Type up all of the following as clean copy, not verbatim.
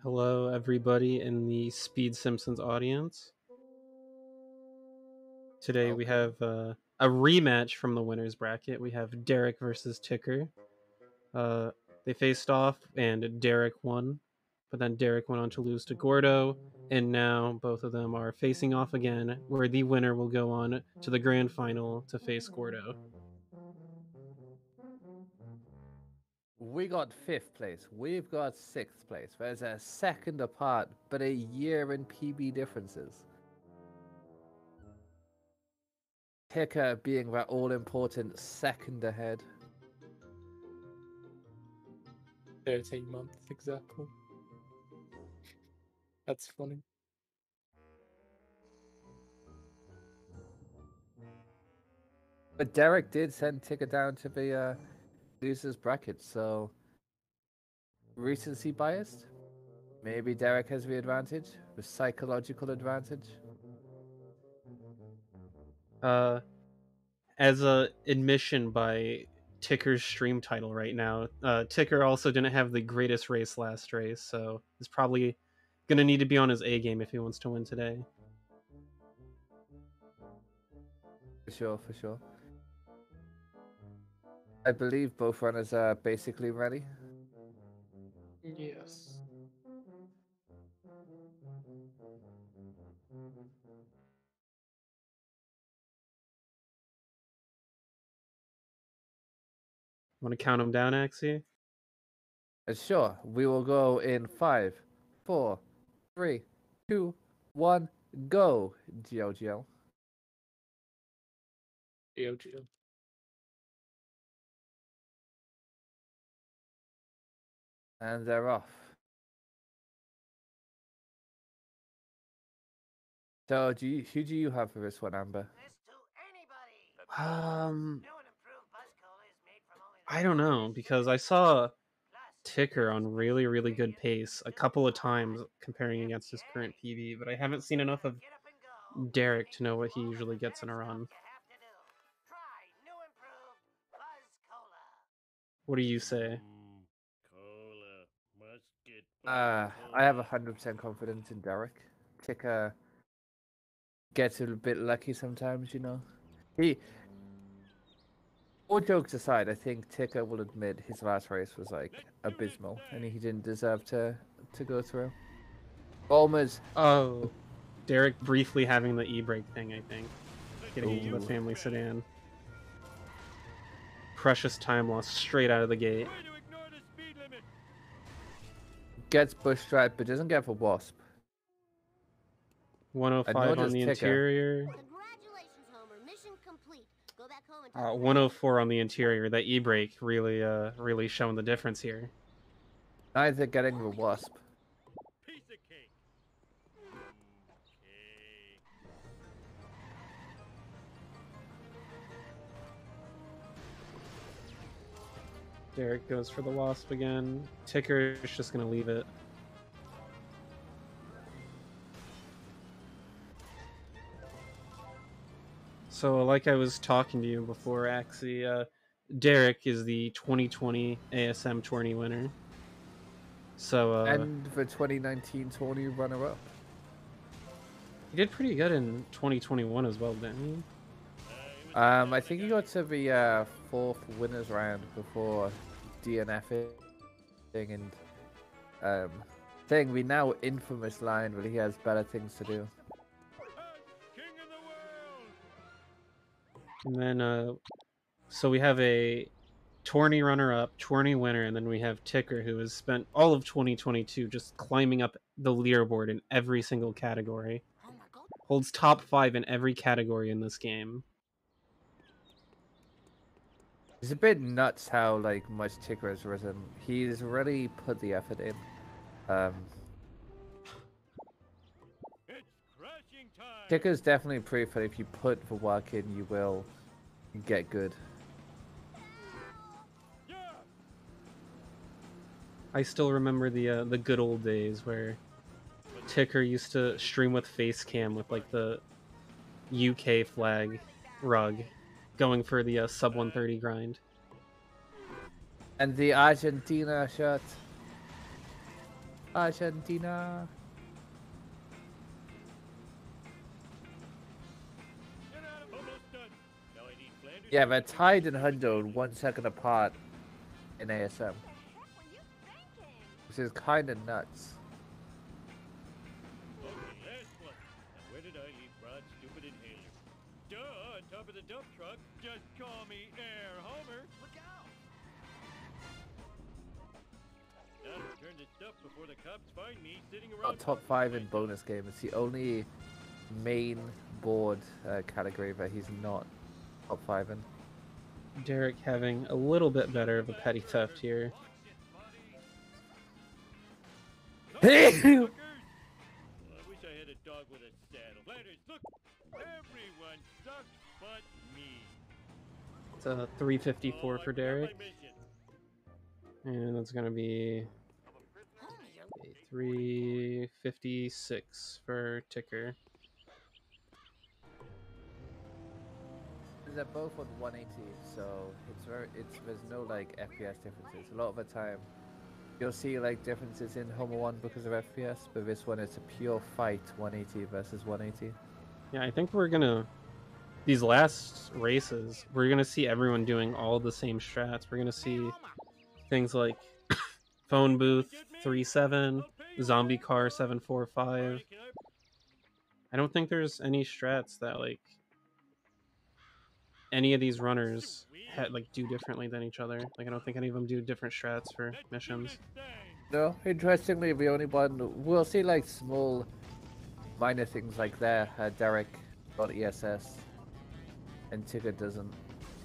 Hello, everybody in the Speed Simpsons audience. Today we have a rematch from the winners bracket. We have Derek versus Ticker. They faced off, and Derek won, but then Derek went on to lose to Gordo, and now both of them are facing off again, where the winner will go on to the grand final to face Gordo. We got 5th place. We've got 6th place. There's a second apart, but a year in PB differences. Ticker being that all-important second ahead. 13 months exactly. That's funny. But Derek did send Ticker down to the losers bracket, so recency biased. Maybe Derek has the advantage, the psychological advantage. As a admission by Ticker's stream title right now, Ticker also didn't have the greatest race last race, so he's probably going to need to be on his A game if he wants to win today. For sure. I believe both runners are basically ready. Yes. Want to count him down, Axie? Sure, we will go in 5, 4, 3, 2, 1, go, GLGL. GOGO. And they're off. So, who do you have for this one, Amber? I don't know, because I saw Ticker on really, really good pace a couple of times comparing against his current PB, but I haven't seen enough of Derek to know what he usually gets in a run. What do you say? I have 100% confidence in Derek. Ticker gets a bit lucky sometimes, you know. All jokes aside, I think Ticker will admit his last race was like abysmal, and he didn't deserve to go through. Almost. Oh, Derek briefly having the e-brake thing, I think. Getting into the family sedan. Precious time lost straight out of the gate. Gets bush striped, but doesn't get the wasp. 105 on the Ticker. interior. 104 on the interior. That e-brake really showing the difference here. Neither getting the wasp. Derek goes for the wasp again. Ticker is just gonna leave it. So, like I was talking to you before, Axie, Derek is the 2020 ASM Tourney winner. So, and the 2019 tourney runner-up. He did pretty good in 2021 as well, didn't he? I think he got to the 4th winners round before DNFing and saying the now infamous line, but he has better things to do. And then, so we have a tourney runner-up, tourney winner, and then we have Ticker, who has spent all of 2022 just climbing up the leaderboard in every single category. Holds top 5 in every category in this game. It's a bit nuts how much Ticker has risen. He's really put the effort in. Ticker's definitely proof that if you put the work in, you will get good. I still remember the good old days where Ticker used to stream with Facecam with like the UK flag rug, going for the sub 130 grind. And the Argentina shirt. Argentina. Yeah, they're tied in Hundo, 1 second apart in ASM. Which is kind of nuts. Where did I leave Brad's stupid inhaler? Duh, on top of the dump truck. Just call me Air Homer. Look out! Now return this stuff before the cops find me sitting around. Top 5 in bonus game. It's the only main board category that he's not top 5 in. Derek having a little bit better of a petty theft here. I wish I had a dog with a saddle. Ladders, look! Everyone sucks but me. It's a 354 for Derek. And that's going to be a 356 for Ticker. They're both on 180, so there's no like FPS differences. A lot of the time, you'll see like differences in Homer 1 because of FPS, but this one it's a pure fight 180 versus 180. Yeah, I think we're gonna these last races, we're gonna see everyone doing all the same strats. We're gonna see things like phone booth 3-7, zombie car 7-4-5. I don't think there's any strats that like any of these runners do differently than each other. Like I don't think any of them do different strats for missions. No, interestingly, the only one we'll see like small, minor things like there. Derek got ESS, and Ticker doesn't.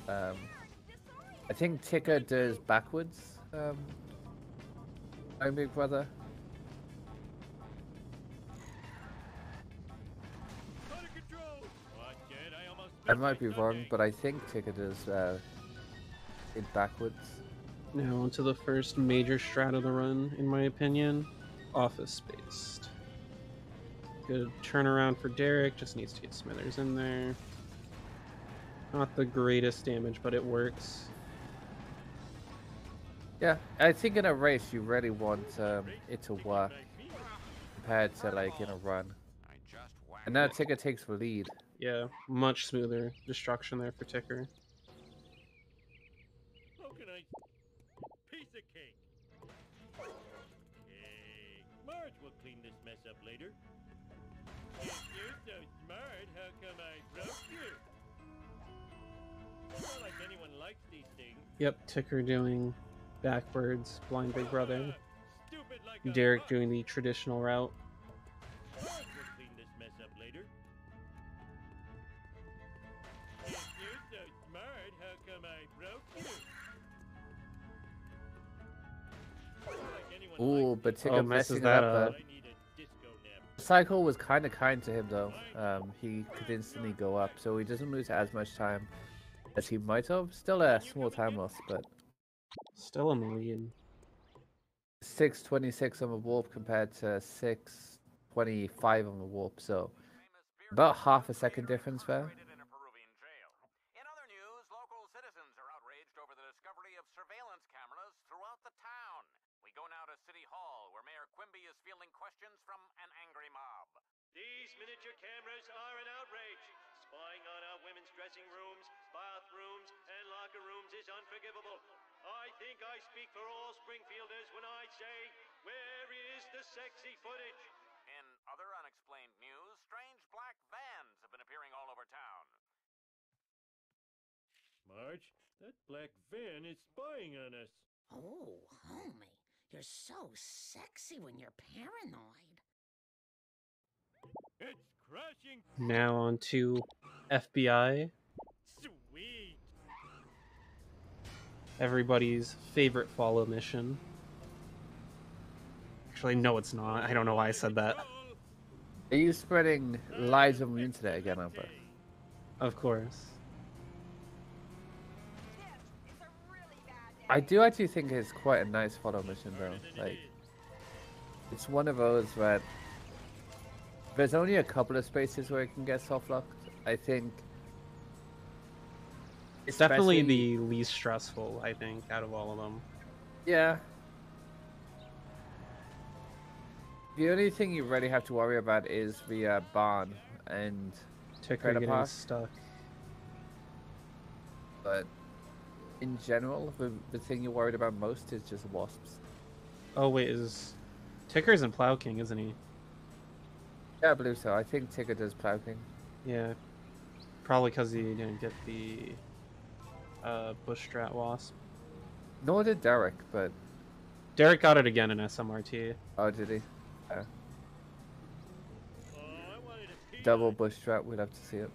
I think Ticker does backwards. My big brother. I might be wrong, but I think Ticker does it backwards. Now onto the first major strat of the run, in my opinion, office based. Good turnaround for Derek, just needs to get Smithers in there. Not the greatest damage, but it works. Yeah, I think in a race you really want it to work compared to like in a run. And now Ticker takes the lead. Yeah, much smoother destruction there for Ticker. How can I? Piece of cake. Hey, Marge will clean this mess up later. If you're so smart, how come I broke you? It's not like anyone likes these things. Yep, Ticker doing backwards, blind big brother. Stupid like Derek doing the traditional route. Marge will clean this mess up later. If you're so smart, how come I broke you? Ooh, but Ticker Oh, messes messing that up. up. The cycle was kind of kind to him though. He could instantly go up, so he doesn't lose as much time as he might have. Still a small time loss, but Still in the lead. 6:26 on the warp compared to 6:25 on the warp, so about half a second difference there. In other news, local citizens are outraged over the discovery of surveillance cameras throughout the town. We go now to City Hall, where Mayor Quimby is fielding questions from an angry mob. These miniature cameras are an outrage. Spying on our women's dressing rooms, bathrooms, and locker rooms is unforgivable. I think I speak for all Springfielders when I say, where is the sexy footage? In other unexplained news, strange black vans have been appearing all over town. Marge, that black van is spying on us. Oh, homie, you're so sexy when you're paranoid. It's crashing. Now on to FBI. Sweet. Everybody's favorite follow mission. Actually, no, it's not. I don't know why I said that. Are you spreading lies on the internet again, Amber? Of course. I do actually think it's quite a nice follow mission though. Like, it's one of those where there's only a couple of spaces where it can get soft locked. I think It's definitely the least stressful, I think, out of all of them. Yeah. The only thing you really have to worry about is the barn and Ticker trailer getting park. stuck. But in general, the thing you're worried about most is just wasps. Oh wait, is Ticker's in Plow King, isn't he? Yeah, I believe so. I think Tigger does Plow King. Yeah, probably because he didn't get the bush strat wasp. Nor did Derek, but Derek got it again in SMRT. oh, did he? Yeah. Oh, I wanted to pee Double on bush trap. We'd have to see it.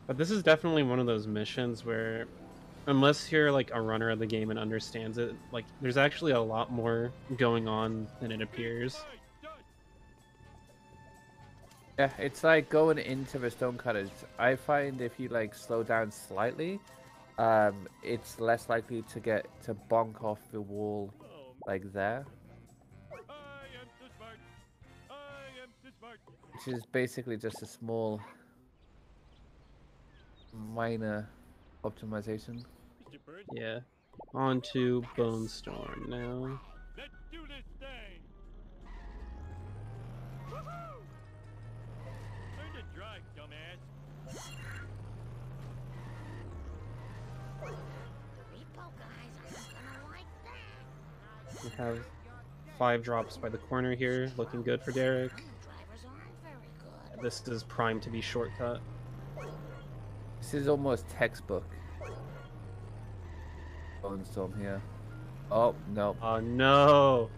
But this is definitely one of those missions where, unless you're like a runner of the game and understands it, like there's actually a lot more going on than it appears. Yeah, it's like going into the stone cutters. I find if you like slow down slightly, it's less likely to get to bonk off the wall like there, I am too smart. I am too smart. which is basically just a small, minor optimization. Mr. Bird, Yeah. On to Bone Storm now. let's do this thing. Woohoo! Learn to drive, dumbass. The repo guys aren't gonna like that. We have 5 drops by the corner here, looking good for Derek. Some drivers aren't very good. This is primed to be shortcut. This is almost textbook. Bone storm here. Oh no! Oh no!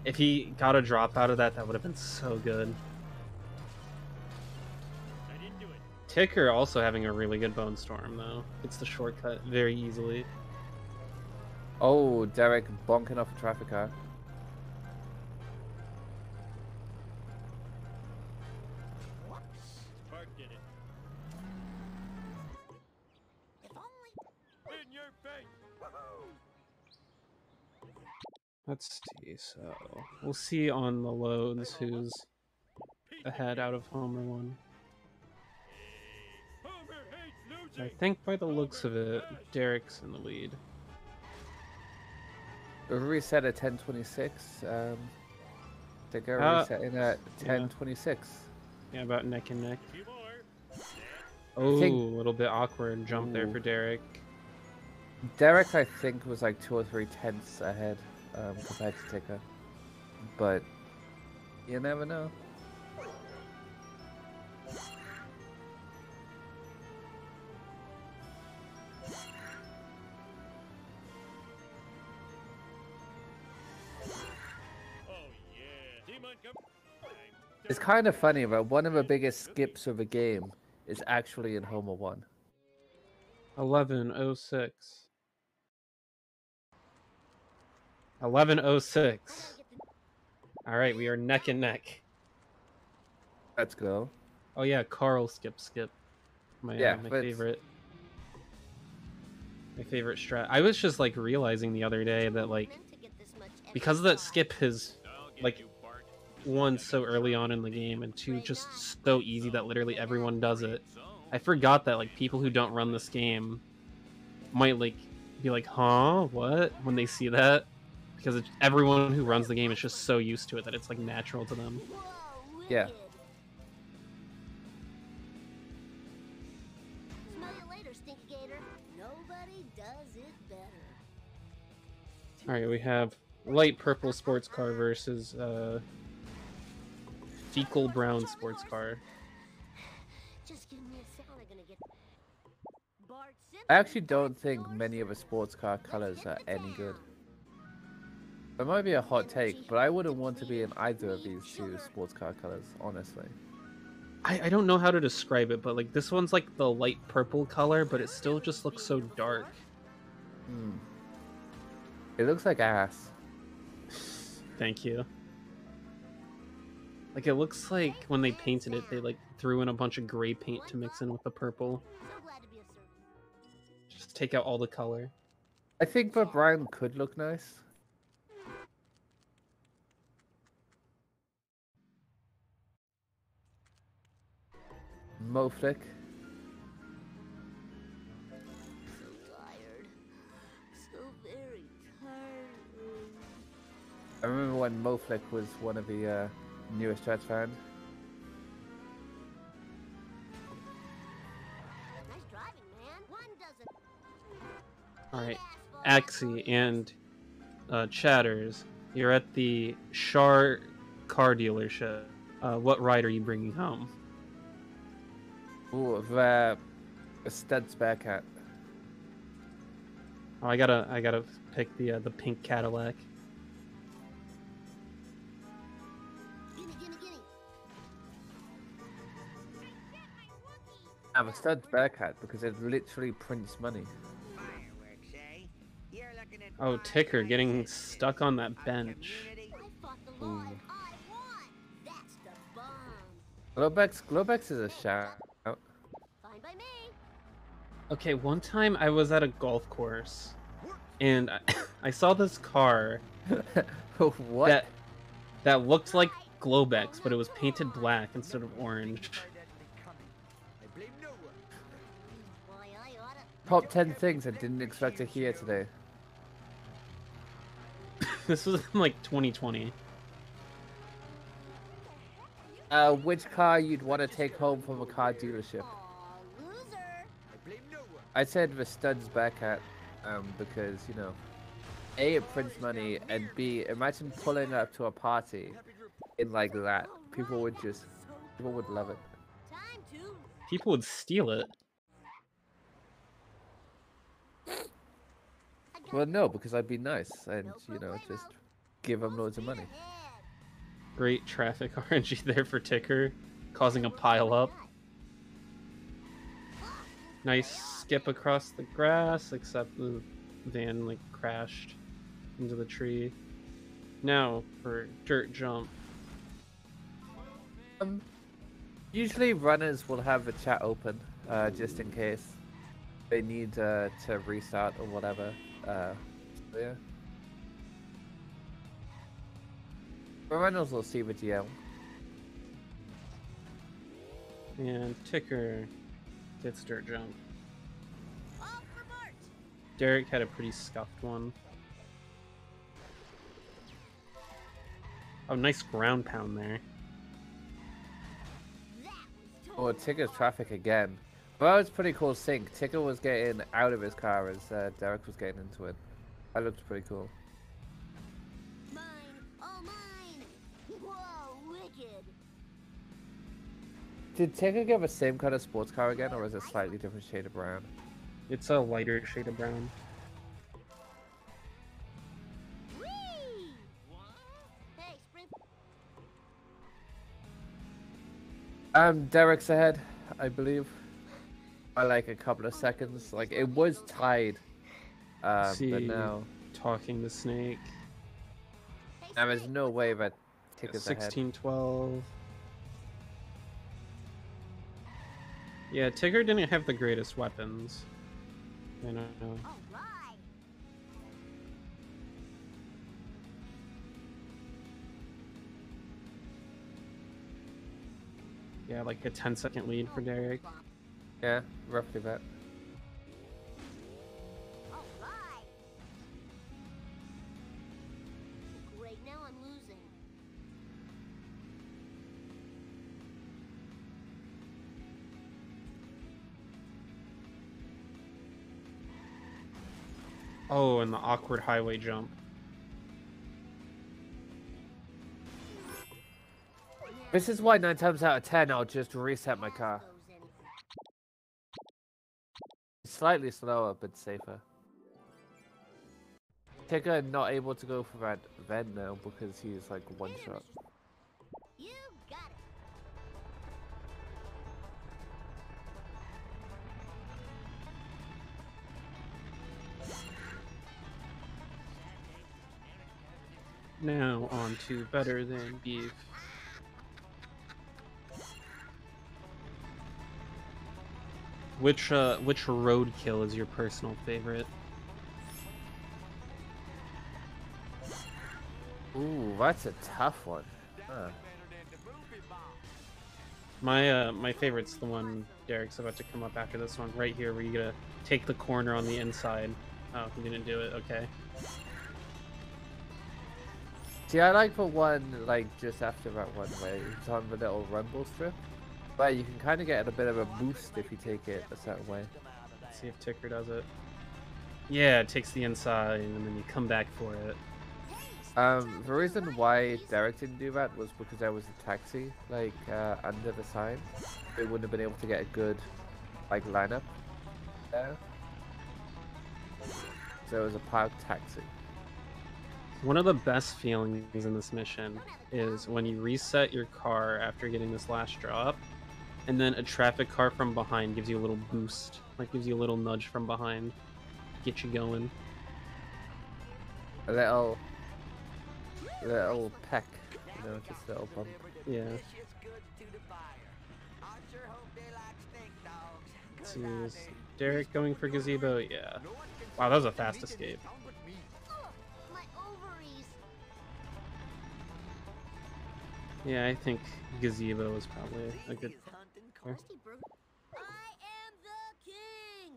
If he got a drop out of that, that would have been so good. I didn't do it. Ticker also having a really good Bone Storm though. It's the shortcut very easily. Oh, Derek bonking off a traffic car. Whoops. Spark did it. If only. In your face. Woohoo! Let's see, so we'll see on the loads who's ahead out of Homer 1. Homer hates I losing. think by the looks of it, Derek's in the lead. We reset at 10:26. Digger Uh, resetting at 10:26. Yeah, about neck and neck. A few more. Oh, a think- little bit awkward jump there Ooh. for Derek. Derek, I think, was like 2 or 3 tenths ahead compared to Ticker. But you never know. Oh yeah. Team Montgomery. It's kind of funny, but one of the biggest skips of the game is actually in Homer 1. 11:06. 11:06. All right, we are neck and neck. Let's go. Oh yeah, Carl skip. My Yeah, my but- favorite. My favorite strat. I was just like realizing the other day that like because that skip is like 1 so early on in the game and 2 just so easy that literally everyone does it. I forgot that like people who don't run this game might like be like, "Huh? What?" when they see that because everyone who runs the game is just so used to it that it's like natural to them. Whoa, Yeah. wicked. Smell you later, Stinky Gator. Nobody does it better. All right, we have light purple sports car versus fecal brown sports car. Just give me a sound. I'm gonna get. Bart Simpson, I actually don't that's think your many of the turn. sports car Let's colors hit are the any good. town. That might be a hot take, but I wouldn't want to be in either of these 2 sports car colors, honestly. I don't know how to describe it, but like this one's like the light purple color, but it still just looks so dark. Hmm. It looks like ass. Thank you. Like it looks like when they painted it, they like threw in a bunch of gray paint to mix in with the purple. So glad to be of service. Just take out all the color. I think the brown could look nice. Moflick. So tired. So very tired. I remember when Moflick was one of the newest Jets fans. Nice driving, man. One doesn't. All right, Axie and Chatters, you're at the Shar car dealership. What ride are you bringing home? Ooh, the Studs Bearcat. Oh, I gotta pick the pink Cadillac. Gimme, gimme, gimme. I'm a Studs Bearcat because it literally prints money. Fireworks, eh? You're looking at Oh, Ticker getting stuck on that bench. I fought the Lord. I won. That's the bomb. Globex is a shout. Fine by me. Okay, one time I was at a golf course, and I saw this car What? that looked like Globex, but it was painted black instead of orange. Why, I oughta. Top 10 things I didn't expect to hear today. This was in like 2020. Which car you'd want to take home from a car dealership? Aw, loser. I said the Studs Bearcat, because, you know, A, it prints money, and B, imagine pulling up to a party in like that. People would love it. Time to. People would steal it. I got Well, no, because I'd be nice and, you know, just give them loads of money. ahead. Great traffic RNG there for Ticker, causing a pile up. Nice skip across the grass, except the van like crashed into the tree. Now for dirt jump. Usually runners will have the chat open, just in case they need to restart or whatever. So yeah. The runners will see the GL. And Ticker gets dirt jump. Off for Mart. Derek had a pretty scuffed one. Oh, nice ground pound there. That was Oh, Ticker's traffic again. Well, that was pretty cool sync. Ticker was getting out of his car as Derek was getting into it. That looked pretty cool. mine. All mine. Whoa, wicked. Did Ticker get the same kind of sports car again, or is it a slightly different shade of brown? It's a lighter shade of brown. Whee! Hey, sprint. Derek's ahead, I believe, by like a couple of seconds. Like it was tied, but See, now talking to Snake. Hey, there's sprint. no way that Ticker's ahead. 16-12. Yeah, Tigger didn't have the greatest weapons. I don't know. All right. Yeah, like a 10-second lead for Derek. Yeah, roughly that. All right. Great, now I'm losing. Oh, and the awkward highway jump. This is why 9 times out of 10 I'll just reset my car. Goes in. Slightly slower, but safer. Ticker not able to go for that vent now because he's like one shot. You got it. Now on to Better Than Beef. Which roadkill is your personal favorite? Ooh, that's a tough one. Huh. My favorite's the one Derek's about to come up after this one, right here, where you gotta take the corner on the inside. Oh, he didn't do it. Okay. See, I like the one like just after that one where it's on the little rumble strip, where you can kind of get a bit of a boost if you take it a certain way. Let's see if Ticker does it. Yeah, it takes the inside and then you come back for it. The reason why Derek didn't do that was because there was a taxi like under the sign. They wouldn't have been able to get a good like lineup there. So it was a parked taxi. One of the best feelings in this mission is when you reset your car after getting this last drop, and then a traffic car from behind gives you a little boost, like gives you a little nudge from behind, get you going. A little peck, you know, just a little bump. Yeah. Let's see, is Derek going for gazebo? Yeah. Wow, that was a fast escape. My ovaries. Yeah, I think gazebo is probably a good. I am the king.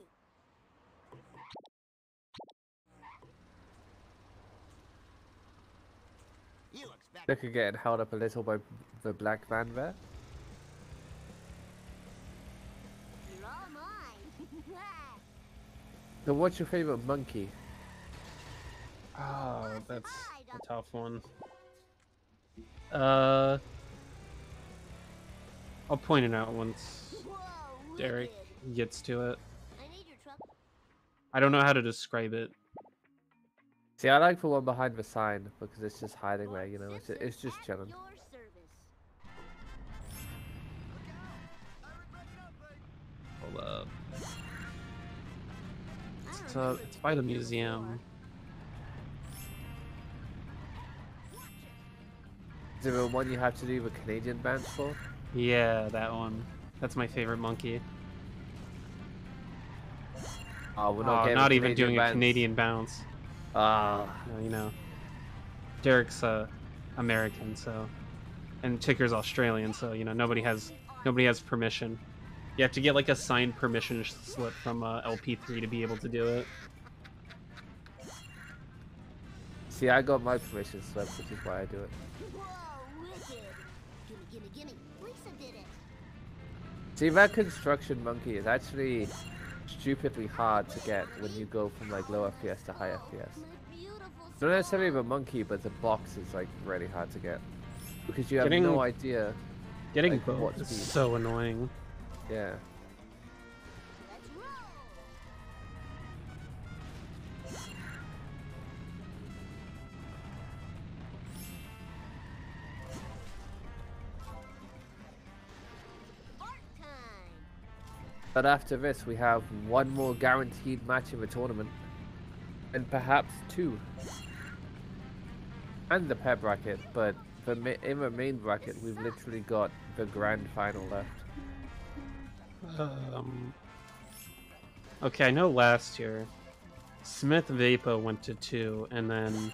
They could get held up a little by the black man there. You're all mine. So what's your favorite monkey? Oh, that's a tough one. I'll point it out once Whoa, Derek wicked. gets to it. I need your truck. I don't know how to describe it. See, I like the one behind the sign because it's just hiding there, you know, it's just At chilling. your service. Hold up. It's by the museum. Is it the one you have to do the Canadian bands for? Yeah, that one. That's my favorite monkey. Oh, we're Oh, getting not even Canadian doing a bands. Canadian bounce. Ah, You know, Derek's American, so, and Ticker's Australian, so you know nobody has permission. You have to get like a signed permission slip from LP3 to be able to do it. see, I got my permission slip, which is why I do it. Whoa, wicked. Gimme. Lisa did it. See, that construction monkey is actually stupidly hard to get when you go from like low FPS to high FPS. My beautiful Not necessarily the monkey, but the box is like really hard to get because you have Getting- no idea. Getting Like, both what is speed? so annoying. Yeah. Let's roll. Art time. But after this, we have one more guaranteed match in the tournament, and perhaps two. And the pair bracket, but in the main bracket, we've literally got the grand final left. Okay, I know last year Smith Vapo went to 2, and then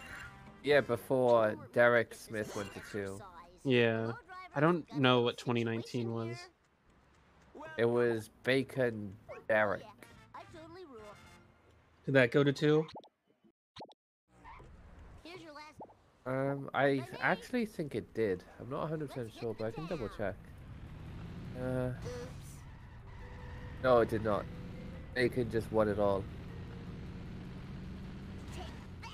Yeah, before Derek Smith went to 2. yeah, I don't know what 2019 was. It was Bacon Derek. I totally rule. Did that go to 2? Here's your last. I actually think it did. I'm not 100% sure, but I can double check. Oops. No, it did not. Bacon just won it all. Take that.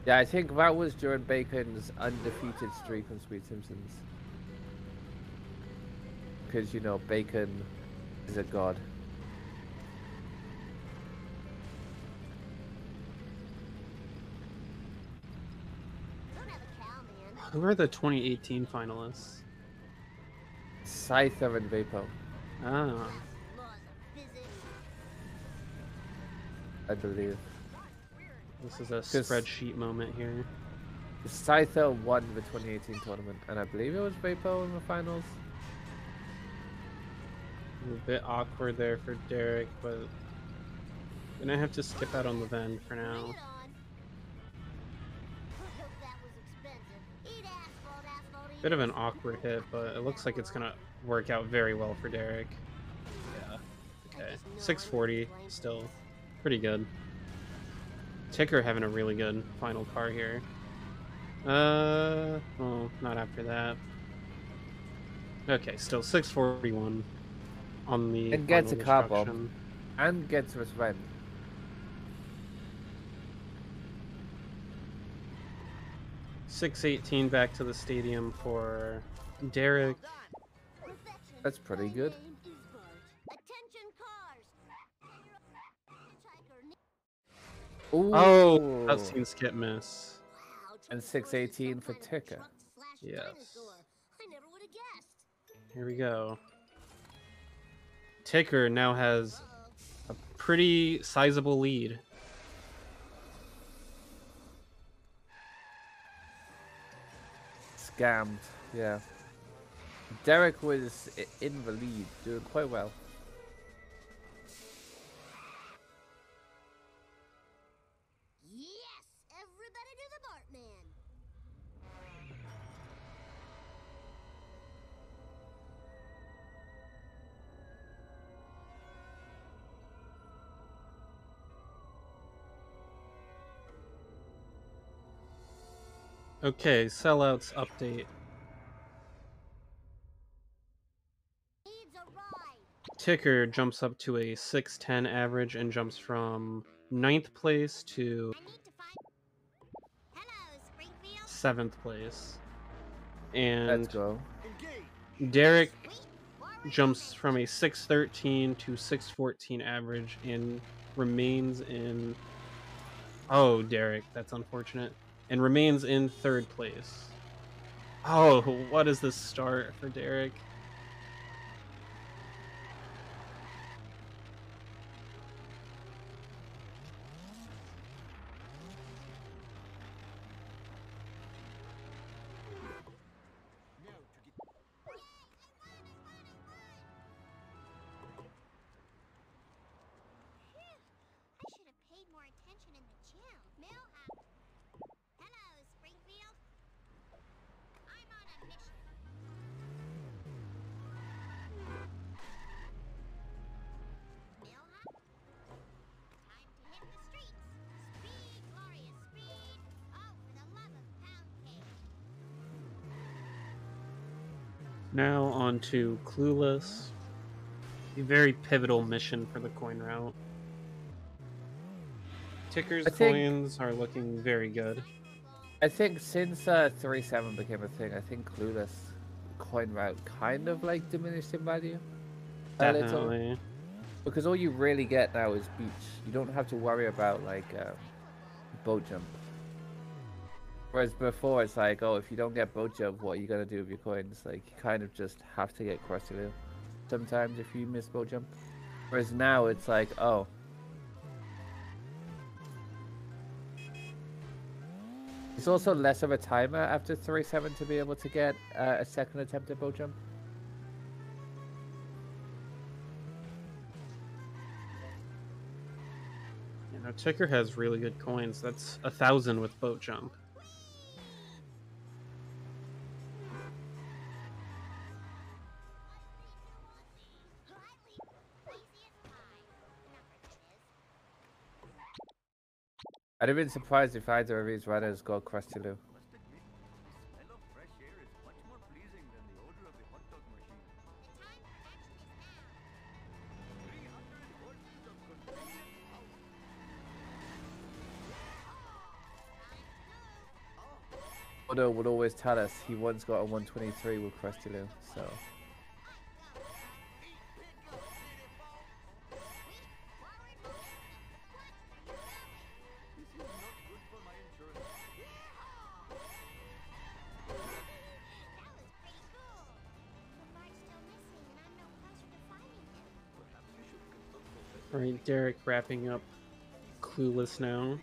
Yeah, I think that was during Bacon's undefeated streak on Sweet Simpsons. Because, you know, Bacon is a god. Don't have a cow, man. Who are the 2018 finalists? Scyther and Vapo, Ah, Laws of physics. I believe. this is a 'Cause- spreadsheet moment here. Scyther won the 2018 tournament, and I believe it was Vapo in the finals. A bit awkward there for Derek, but gonna have to skip out on the Ven for Bring now. it on. Hope that was expensive. Eat asphalt, eat. Bit of an awkward hit, but it looks like it's gonna work out very well for Derek. Yeah. Okay. 640, still pretty good. Ticker having a really good final car here. Well, not after that. Okay, still 641 on the And gets final a car bomb. destruction. And gets revenge. 618 back to the stadium for Derek. That's pretty good. Ooh. Oh, cutscene skip miss. And 618 for Ticker. Yes. Here we go. Ticker now has a pretty sizable lead. Scammed, yeah. Derek was in the lead, doing quite well. Yes, everybody do the Bartman. Okay, sellouts update. Needs a ride. Ticker jumps up to a 610 average and jumps from 9th place to I need to find. Hello, Springfield. 7th place. Let's And go. Derek Sweet. Forward jumps movement. from a 613 to 614 average and remains in. Oh, Derek, that's unfortunate. And remains in 3rd place. Oh, what is this start for Derek? I should have paid more attention in the gym. Millhouse. Hello, Springfield. I'm on a mission. Millhouse. Time to hit the streets. Speed, glorious speed. Oh, for the love of pound cake. Now on to Clueless. A very pivotal mission for the coin route. Ticker's I think- coins are looking very good. I think since 3-7 became a thing, I think Clueless coin route kind of like diminished in value. A little. Definitely. Because all you really get now is beach. You don't have to worry about like boat jump. Whereas before it's like, oh, if you don't get boat jump, what are you gonna do with your coins? Like you kind of just have to get Krusty Lou sometimes if you miss boat jump. Whereas now it's like, oh. It's also less of a timer after 3-7 to be able to get a second attempt at boat jump. You know, Ticker has really good coins. That's 1,000 with boat jump. I'd have been surprised if either of these runners got Krusty Lou. Odo would always tell us he once got a 123 with Krusty Lou, so. Alright, Derek wrapping up Clueless now.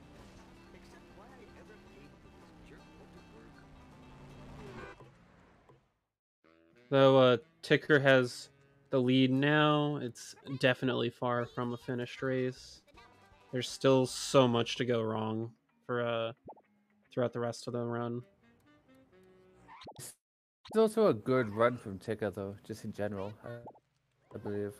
Though Ticker has the lead now, it's definitely far from a finished race. There's still so much to go wrong for throughout the rest of the run. It's also a good run from Ticker, though, just in general, I believe.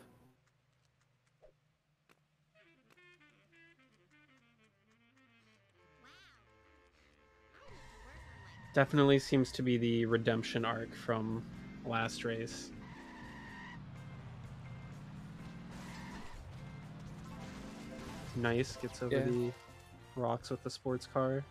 Definitely seems to be the redemption arc from last race. Nice, gets over the rocks with the sports car.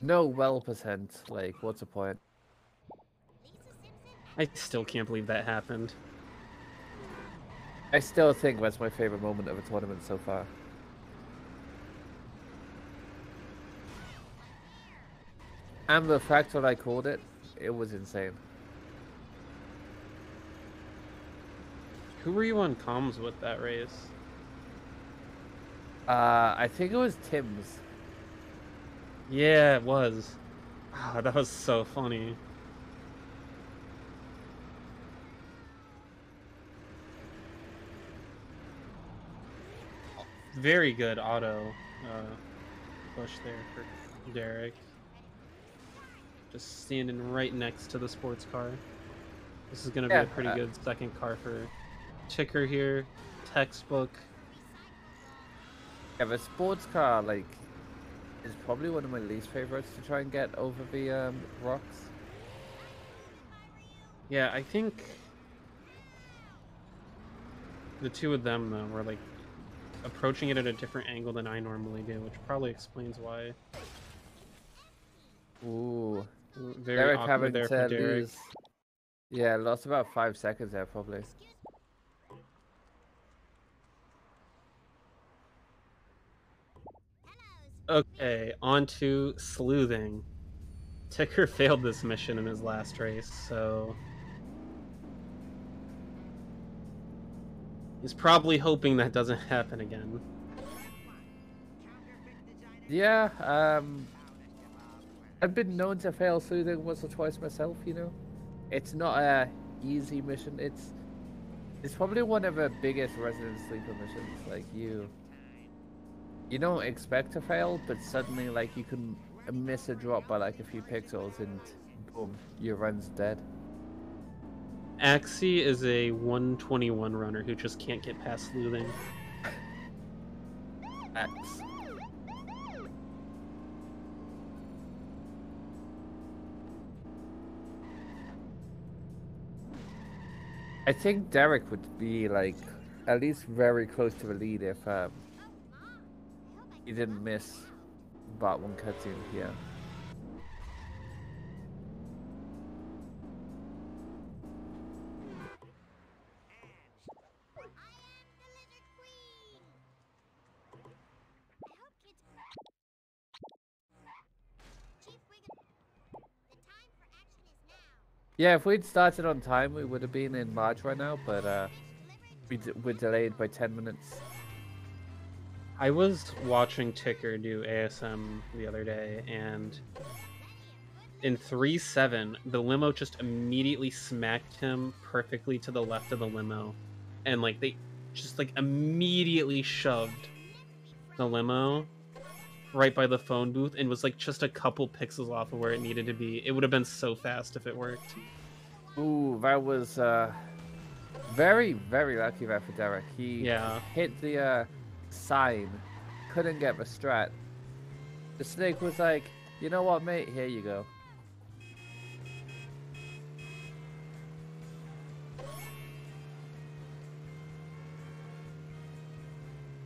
No well percent. Like, what's the point? I still can't believe that happened. I still think that's my favorite moment of a tournament so far. And the fact that I called it, it was insane. Who were you on comms with that race? I think it was Tim's. Yeah, it was. Ah, that was so funny. Very good auto push there for Derek. Just standing right next to the sports car. This is going to be a pretty good second car for Ticker here. Textbook. Yeah, the sports car, like, is probably one of my least favorites to try and get over the rocks. Yeah, I think the two of them, though, were, like, approaching it at a different angle than I normally do, which probably explains why. Ooh. Very Derek awkward having there to for Derek. lose. Yeah, lost about 5 seconds there, probably. Okay, on to sleuthing. Ticker failed this mission in his last race, so he's probably hoping that doesn't happen again. Yeah, I've been known to fail sleuthing once or twice myself, you know. It's not a easy mission. It's probably one of the biggest Resident Sleeper missions. Like, you don't expect to fail, but suddenly, like, you can miss a drop by like a few pixels and boom, your run's dead. Axie is a 121 runner who just can't get past sleuthing. X. I think Derek would be like at least very close to the lead if he didn't miss but one cutscene here. Yeah, if we'd started on time, we would have been in March right now, but we're delayed by 10 minutes. I was watching Ticker do ASM the other day, and in 3-7, the limo just immediately smacked him perfectly to the left of the limo. And, like, they just, like, immediately shoved the limo right by the phone booth and was, like, just a couple pixels off of where it needed to be. It would have been so fast if it worked. Ooh, that was very, very lucky there for Derek. He hit the sign, couldn't get the strat. The snake was like, you know what, mate? Here you go.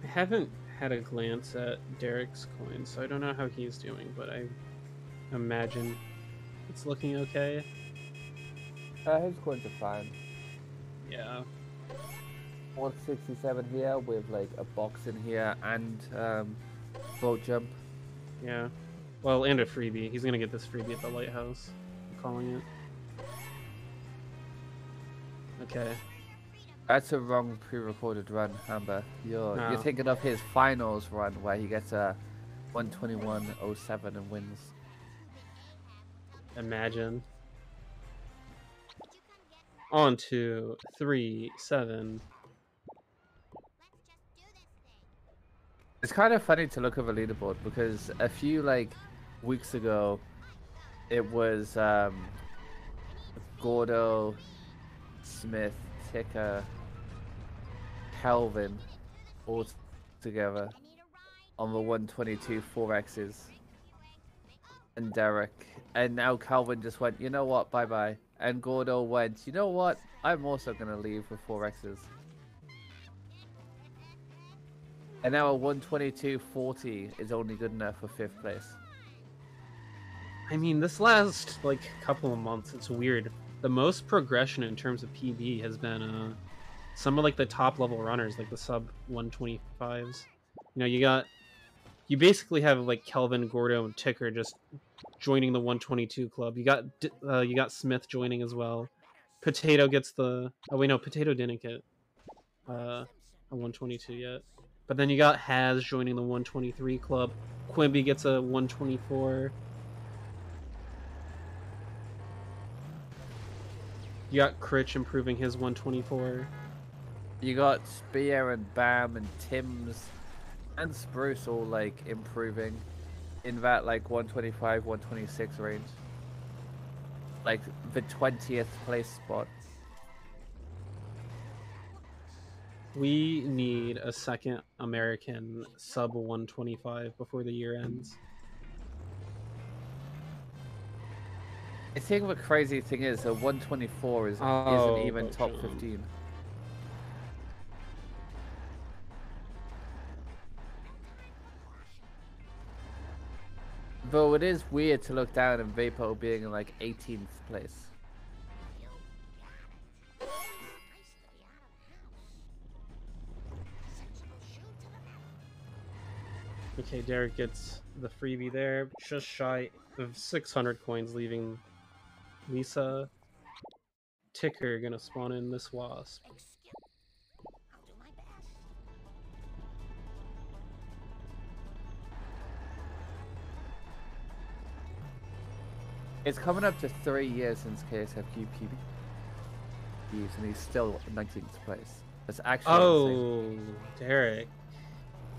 I haven't had a glance at Derek's coin, so I don't know how he's doing, but I imagine it's looking okay. His coins are fine. Yeah. 167 here with like a box in here and boat jump. Yeah. Well, and a freebie. He's gonna get this freebie at the lighthouse. I'm calling it. Okay. That's a wrong pre-recorded run, Amber. You're thinking of his finals run where he gets a 121.07 and wins. Imagine. On to 3-7. It's kind of funny to look at the leaderboard because a few like weeks ago it was Gordo, Smith, Ticker, Calvin, all together on the 122 4Xs. And Derek. And now Calvin just went, you know what, bye-bye. And Gordo went, you know what, I'm also going to leave with 4Xs. And now a 122 40 is only good enough for 5th place. I mean, this last like couple of months, it's weird. The most progression in terms of PB has been some of like the top level runners, like the sub 125s. You know, you basically have like Kelvin, Gordo, and Ticker just joining the 122 club. You got Smith joining as well. Potato gets the Potato didn't get a 122 yet. But then you got Haz joining the 123 club. Quimby gets a 124. You got Critch improving his 124. You got Spear and Bam and Tim's and Spruce all like improving in that like 125, 126 range. Like the 20th place spot. We need a second American sub 125 before the year ends. I think the crazy thing is a 124 isn't even top 15. Though it is weird to look down and Vapo being in like 18th place. Okay, Derek gets the freebie there, just shy of 600 coins, leaving Lisa. Ticker gonna spawn in this wasp. It's coming up to 3 years since KSFQ PBs and he's still 19th place. That's actually insane. Derek.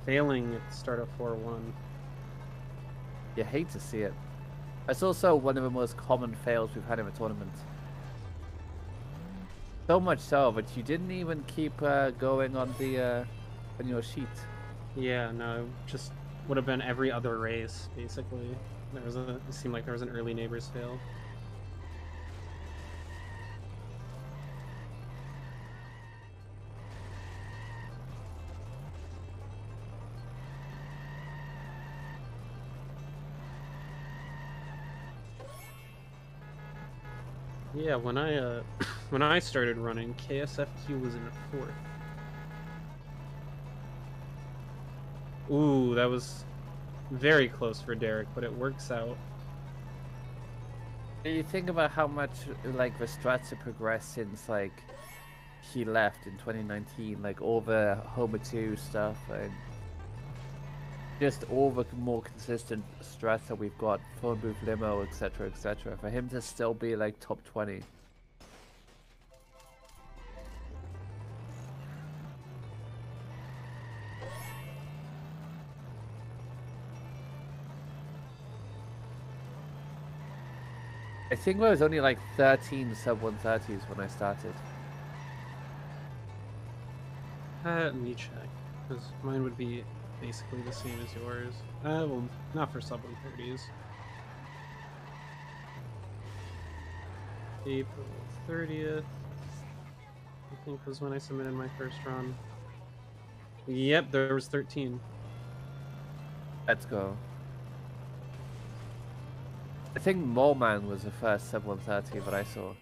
Failing at the start of 4-1. You hate to see it. It's also one of the most common fails we've had in the tournament. So much so that you didn't even keep going on the on your sheet. Yeah, no, it just would have been every other race basically. It seemed like there was an early neighbors fail. Yeah, when I started running, KSFQ was in 4th. Ooh, that was very close for Derek, but it works out. You think about how much like the strats have progressed since like he left in 2019, like all the Homer 2 stuff and just all the more consistent strats that we've got, phone booth limo, etc., etc. For him to still be like top 20. I think there was only like 13 sub 130s when I started. Let me check, because mine would be basically the same as yours. Well, not for sub 130s. April 30th, I think was when I submitted my first run. Yep, there was 13. Let's go. I think Moleman was the first sub 130 that I saw.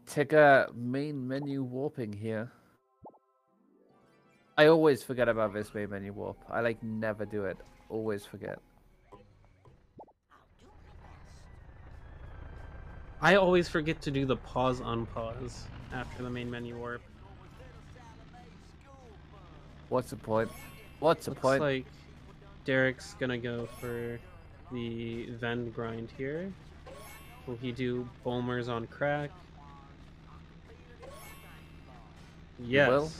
Take a main menu warping here. I always forget about this main menu warp. I like never do it. Always forget. I always forget to do the pause unpause after the main menu warp. What's the point? What's the point? Looks like Derek's gonna go for the Venn grind here. Will he do Bulmers on crack? Yes. will?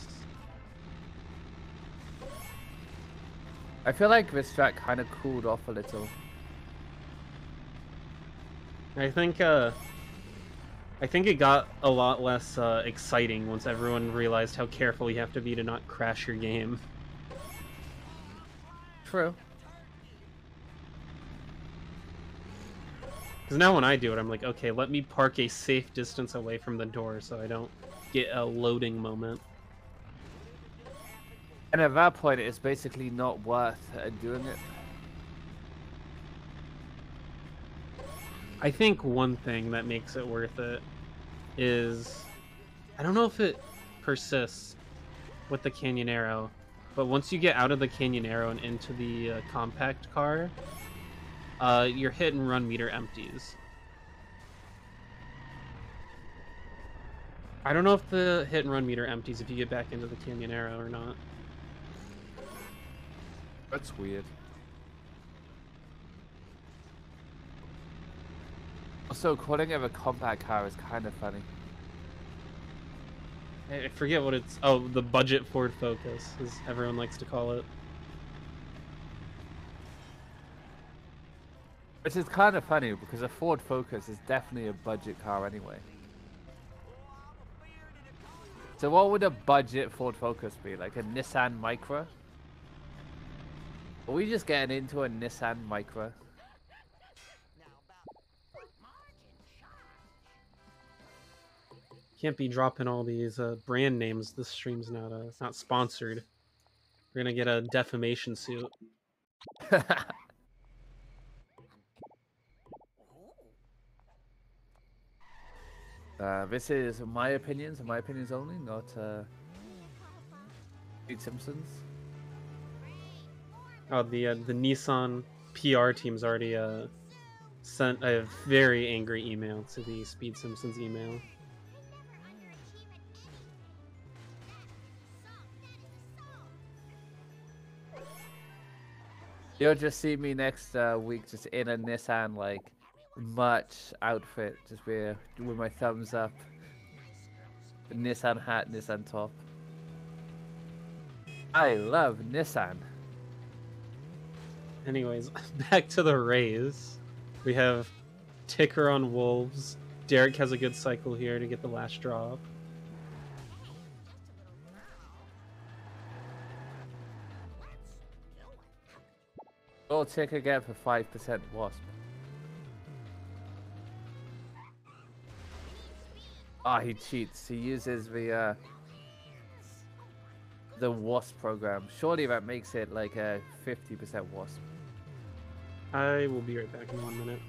I feel like this track kind of cooled off a little. I think it got a lot less exciting once everyone realized how careful you have to be to not crash your game. True. Because now when I do it, I'm like, okay, let me park a safe distance away from the door so I don't get a loading moment. And at that point, it's basically not worth doing it. I think one thing that makes it worth it is, I don't know if it persists with the Canyonero, but once you get out of the Canyonero and into the compact car, your hit and run meter empties. I don't know if the hit and run meter empties if you get back into the Canyonero or not. That's weird. Also, calling it a compact car is kind of funny. I forget what it's... Oh, the budget Ford Focus, as everyone likes to call it. Which is kind of funny because a Ford Focus is definitely a budget car anyway. So what would a budget Ford Focus be? Like a Nissan Micra? Are we just getting into a Nissan Micra? Can't be dropping all these brand names. This stream's not sponsored. We're gonna get a defamation suit. This is my opinions and my opinions only, not Pete Simpson's. Oh, the Nissan PR team's already sent a very angry email to the Speed Simpsons email. You'll just see me next week just in a Nissan like merch outfit, just with my thumbs up, Nissan hat, Nissan top. I love Nissan. Anyways, back to the Rays. We have Ticker on Wolves. Derek has a good cycle here to get the last drop. Or take again for 5% wasp. Ah, he cheats. He uses the wasp program. Surely that makes it like a 50% wasp. I will be right back in 1 minute.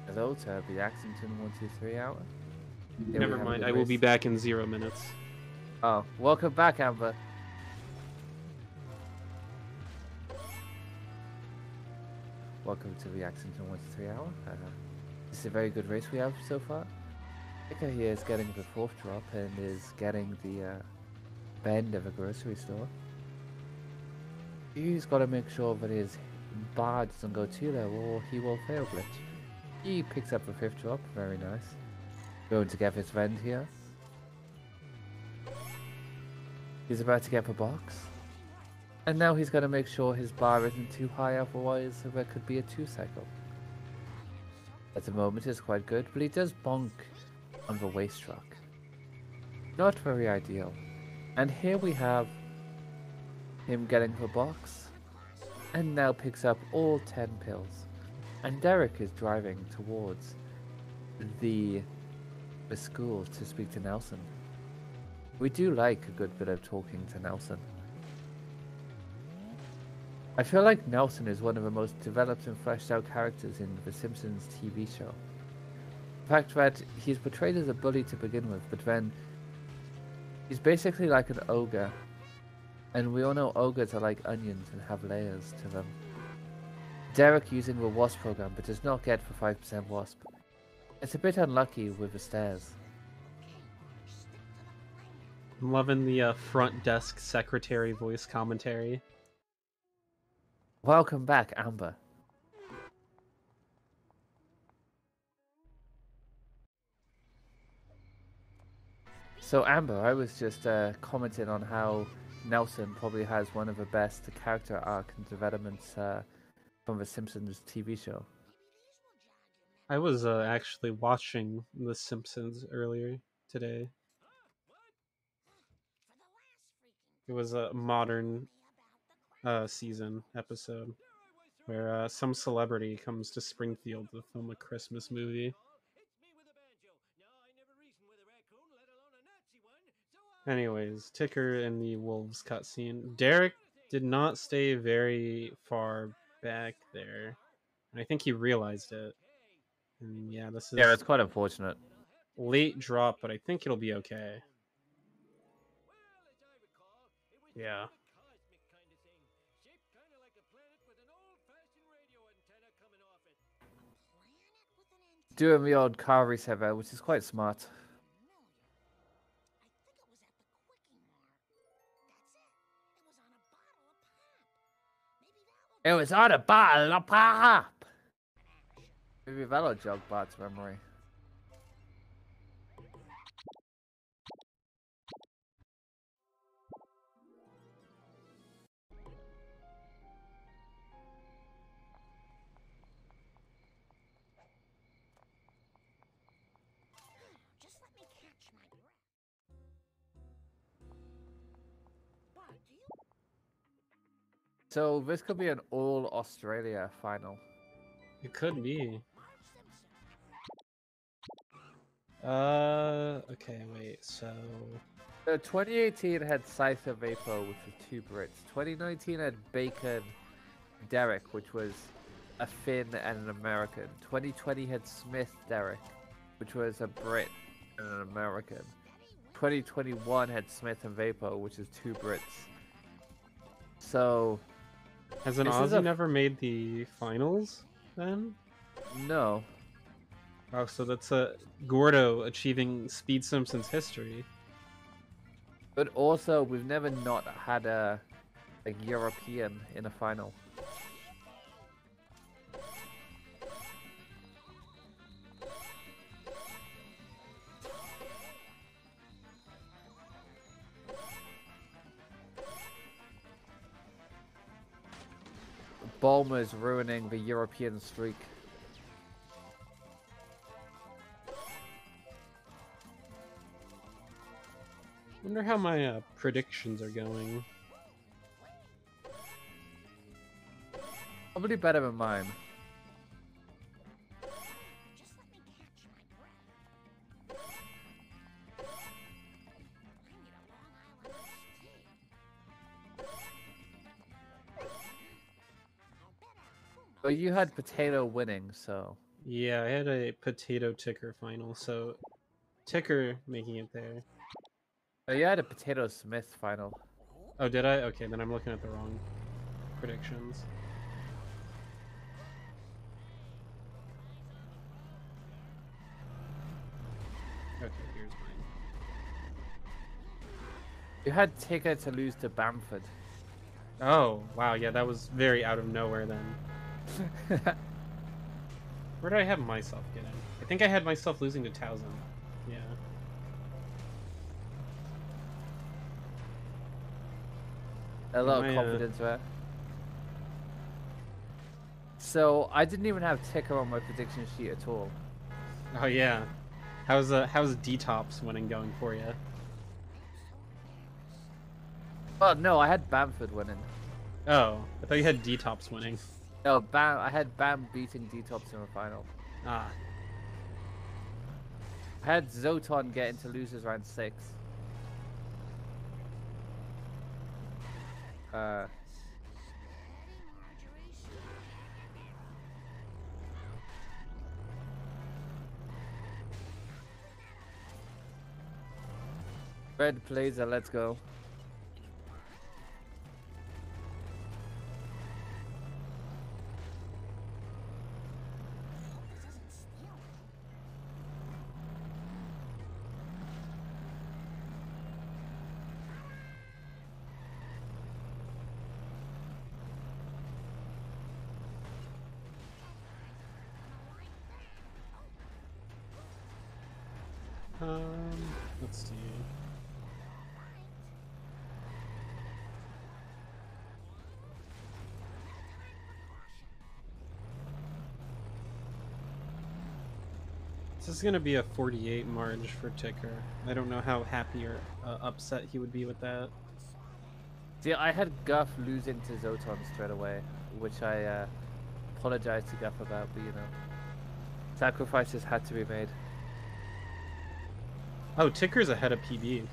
Hello to the Axington 123 hour. Here we Never have a mind, good I will race. be back in 0 minutes. Oh, welcome back, Amber. Welcome to the Axington 123 hour. This is a very good race we have so far. Ticker here is getting the 4th drop and is getting the bend of a grocery store. He's got to make sure that his bar doesn't go too low or he will fail glitch. He picks up the 5th drop, very nice. Going to get his vend here. He's about to get the box. And now he's going to make sure his bar isn't too high, otherwise there could be a 2 cycle. At the moment it's quite good, but he does bonk on the waste truck. Not very ideal. And here we have him getting the box, and now picks up all 10 pills. And Derek is driving towards the school to speak to Nelson. We do like a good bit of talking to Nelson. I feel like Nelson is one of the most developed and fleshed out characters in The Simpsons TV show. The fact that he's portrayed as a bully to begin with, but then he's basically like an ogre. And we all know ogres are like onions and have layers to them. Derek using the wasp program, but does not get for 5% wasp. It's a bit unlucky with the stairs. I'm loving the front desk secretary voice commentary. Welcome back, Amber. So Amber, I was just commenting on how Nelson probably has one of the best character arc and developments from the Simpsons TV show. I was actually watching The Simpsons earlier today. It was a modern season episode where some celebrity comes to Springfield to film a Christmas movie. Anyways, Ticker in the Wolves cutscene. Derek did not stay very far back there, and I think he realized it. And yeah, this is Yeah, it's quite unfortunate. late drop, but I think it'll be okay. Yeah. Doing the odd car reset there, which is quite smart. It was on a bottle of pop. Maybe that'll jog Bart's memory. Just let me catch my breath. Bart, do you? So this could be an all Australia final. It could be. Marge Simpson. Okay, wait, so... So 2018 had Scyther Vapor, which was 2 Brits. 2019 had Bacon Derek, which was a Finn and an American. 2020 had Smith Derek, which was a Brit and an American. 2021 had Smith and Vapor, which is 2 Brits. So... Has an This is Aussie a- never made the finals, then? No. Oh, so that's Gordo achieving Speed Simpsons history. But also, we've never not had a European in a final. Bulmer's ruining the European streak. Wonder how my predictions are going. Probably better than mine. Just let me catch my breath. I need a Long Island iced tea. I'll bet Akuma. But you had Potato winning, so... Yeah, I had a Potato Ticker final, so Ticker making it there. Oh, you had a Potato Smith final. Oh, did I? Okay, then I'm looking at the wrong predictions. Okay, here's mine. You had Ticker to lose to Bamford. Oh, wow, yeah, that was very out of nowhere then. Where did I have myself getting? I think I had myself losing to Towson. Yeah. A lot Am of I, confidence there. So, I didn't even have Ticker on my prediction sheet at all. Oh yeah. How's Detops winning going for you? Oh, no, I had Bamford winning. Oh, I thought you had Detops winning. No, I had Bam beating Detops in the final. Ah. I had Zoton getting to losers round 6. Red Blazer, let's go. Let's see. This is going to be a 48 margin for Ticker. I don't know how happy or upset he would be with that. See, I had Guff losing to Zoton straight away, which I apologized to Guff about, but you know, sacrifices had to be made. Oh, Ticker's ahead of PB.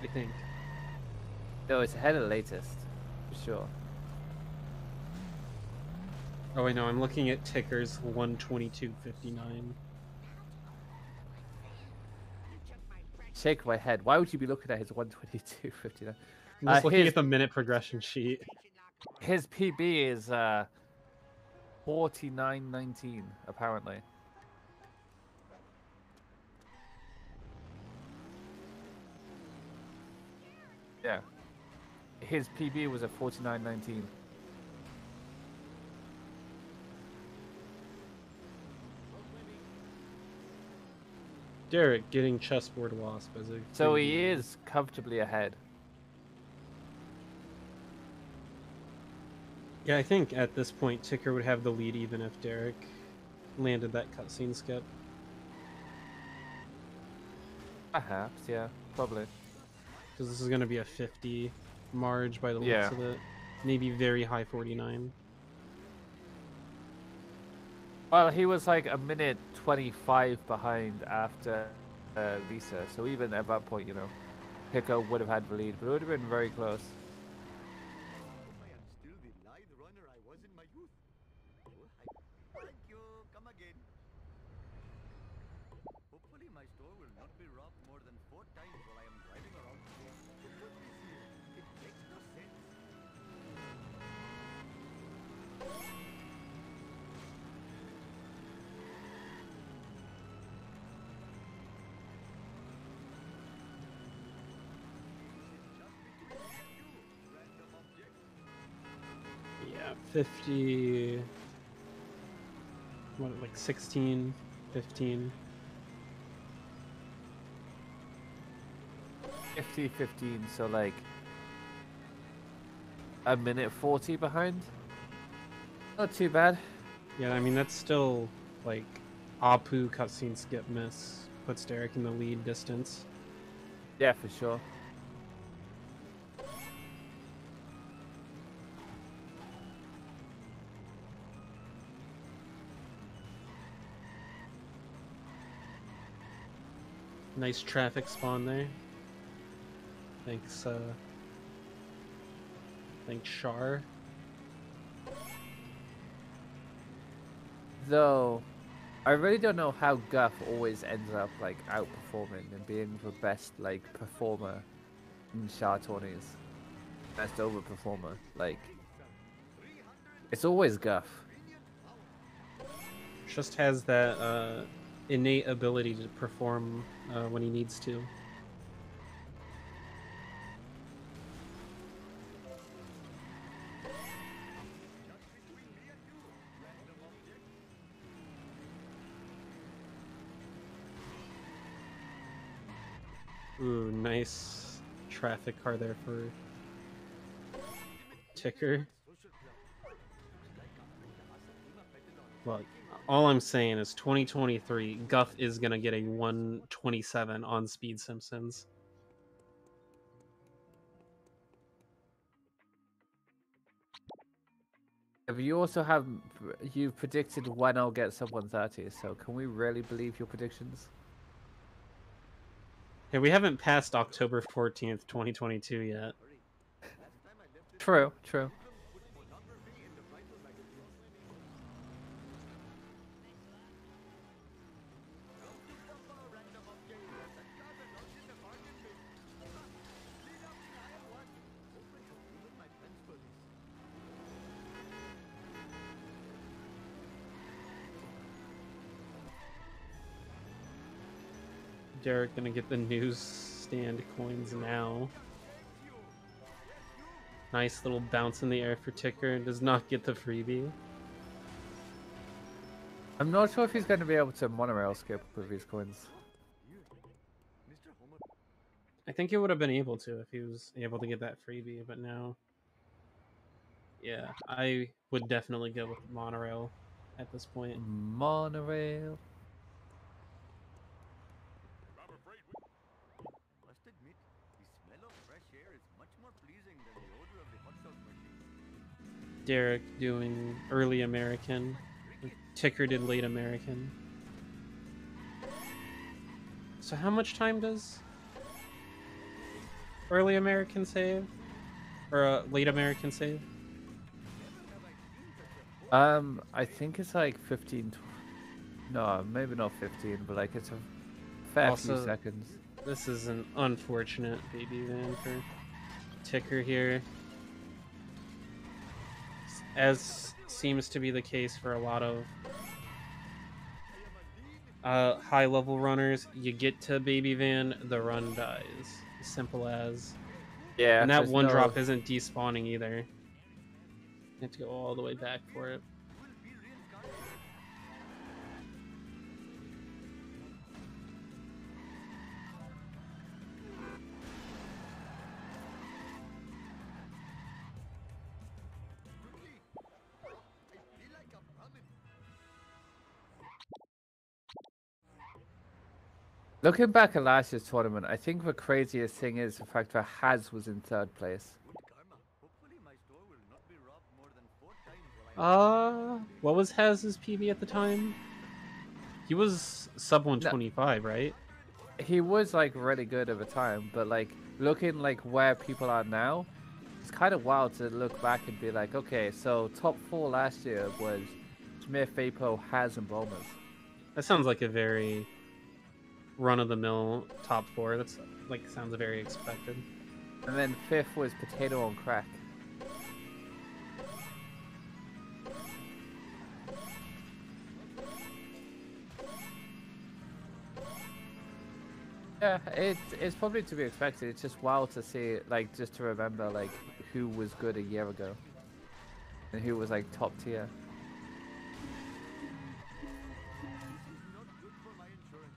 I think. No, it's ahead of the latest, for sure. Oh, I know. I'm looking at Ticker's 122.59. Shake my head. Why would you be looking at his 122.59? I'm just looking his, at the minute progression sheet. His PB is 49.19, apparently. Yeah. His PB was a 49.19. Derek getting chessboard wasp as a. So he is comfortably ahead. Yeah, I think at this point Ticker would have the lead even if Derek landed that cutscene skip. Perhaps, yeah, probably. Because this is going to be a 50 marge by the looks of it. Maybe very high 49. Well, he was like a minute 25 behind after Lisa, so even at that point, you know, Pico would have had the lead, but it would have been very close. I am still the lithe runner I was in my youth. Thank you. Come again. Hopefully my store will not be robbed more than 4 times while I am driving around. Look what is here. It makes no sense. Yeah, 50. What, like 16, 15. 50-15, so like a minute 40 behind. Not too bad. Yeah, I mean, that's still like Apu cutscene skip miss. Puts Derek in the lead distance. Yeah, for sure. Nice traffic spawn there. Thanks, thanks, Char. Though, I really don't know how Guff always ends up like outperforming and being the best like performer in Char tourneys. Best overperformer. Like, it's always Guff. Just has that innate ability to perform when he needs to. Ooh, nice traffic car there for Ticker. Look, all I'm saying is 2023, Guff is going to get a 127 on Speed Simpsons. But you also have, you've predicted when I'll get sub 130, so can we really believe your predictions? Yeah, we haven't passed October 14th, 2022 yet. True, true. Derek gonna get the newsstand coins now. Nice little bounce in the air for Ticker. Does not get the freebie. I'm not sure if he's going to be able to monorail skip with these coins. I think he would have been able to if he was able to get that freebie, but now, yeah, I would definitely go with monorail at this point. Monorail. I'm afraid we... Must admit, the smell of fresh air is much more pleasing than the odor of the hot dog machine. Derek doing early American. Ticker did late American. So how much time does early American save? Or late American save? I think it's like 15. No, maybe not 15, but like it's a fair few Also, seconds. This is an unfortunate baby van for Ticker here. As seems to be the case for a lot of high level runners, you get to baby van, the run dies. As simple as. Yeah, And that there's one no... drop isn't despawning either. You have to go all the way back for it. Looking back at last year's tournament, I think the craziest thing is the fact that Haz was in 3rd place. Good karma. Hopefully my store will not be robbed more than 4 times while I'm... What was Haz's PB at the time? He was sub 125, right? He was like really good at the time, but like looking like where people are now, it's kind of wild to look back and be like, okay, so top 4 last year was Smith, Vapo, Haz, and Bomers. That sounds like a very run-of-the-mill top 4. That's like sounds very expected. And then 5th was Potato on Crack. Yeah, it's probably to be expected. It's just wild to see, like, just to remember, like, who was good a year ago. And who was, like, top tier. Not good for my insurance.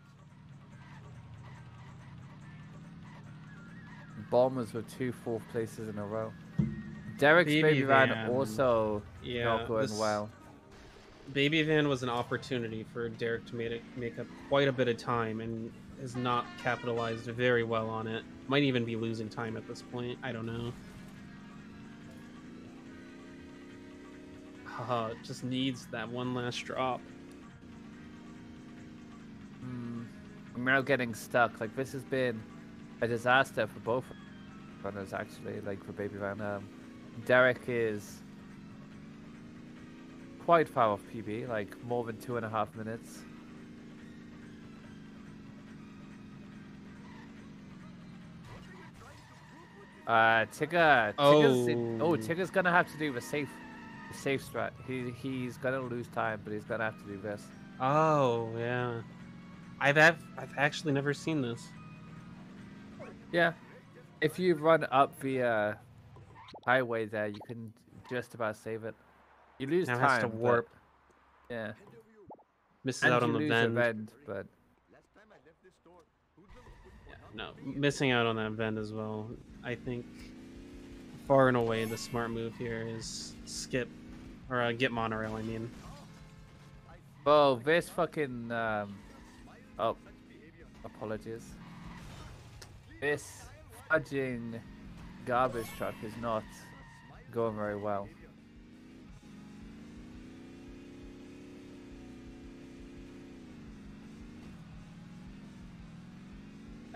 Bombers were 2 4th places in a row. Derek's Baby Baby Van Van. also Yeah, not going this well. Baby Van was an opportunity for Derek to make up quite a bit of time and has not capitalized very well on it. Might even be losing time at this point. I don't know. Just needs that one last drop. I'm now getting stuck. Like, this has been a disaster for both runners, actually. Like, for Baby Van. Derek is quite far off PB, like more than 2.5 minutes. Tigger's gonna have to do the safe strat. He's gonna lose time, but he's gonna have to do this. Oh yeah, I've actually never seen this. Yeah, if you run up the highway there, you can just about save it. You lose Now time, has to warp. But, yeah. Misses And out you on the lose vend. a vend, but Last time I left this store, hoodlums put Yeah, one no, up my missing out on that vend as well. I think far and away the smart move here is skip or get monorail. I mean, oh, this fucking oh, apologies. This fudging garbage truck is not going very well.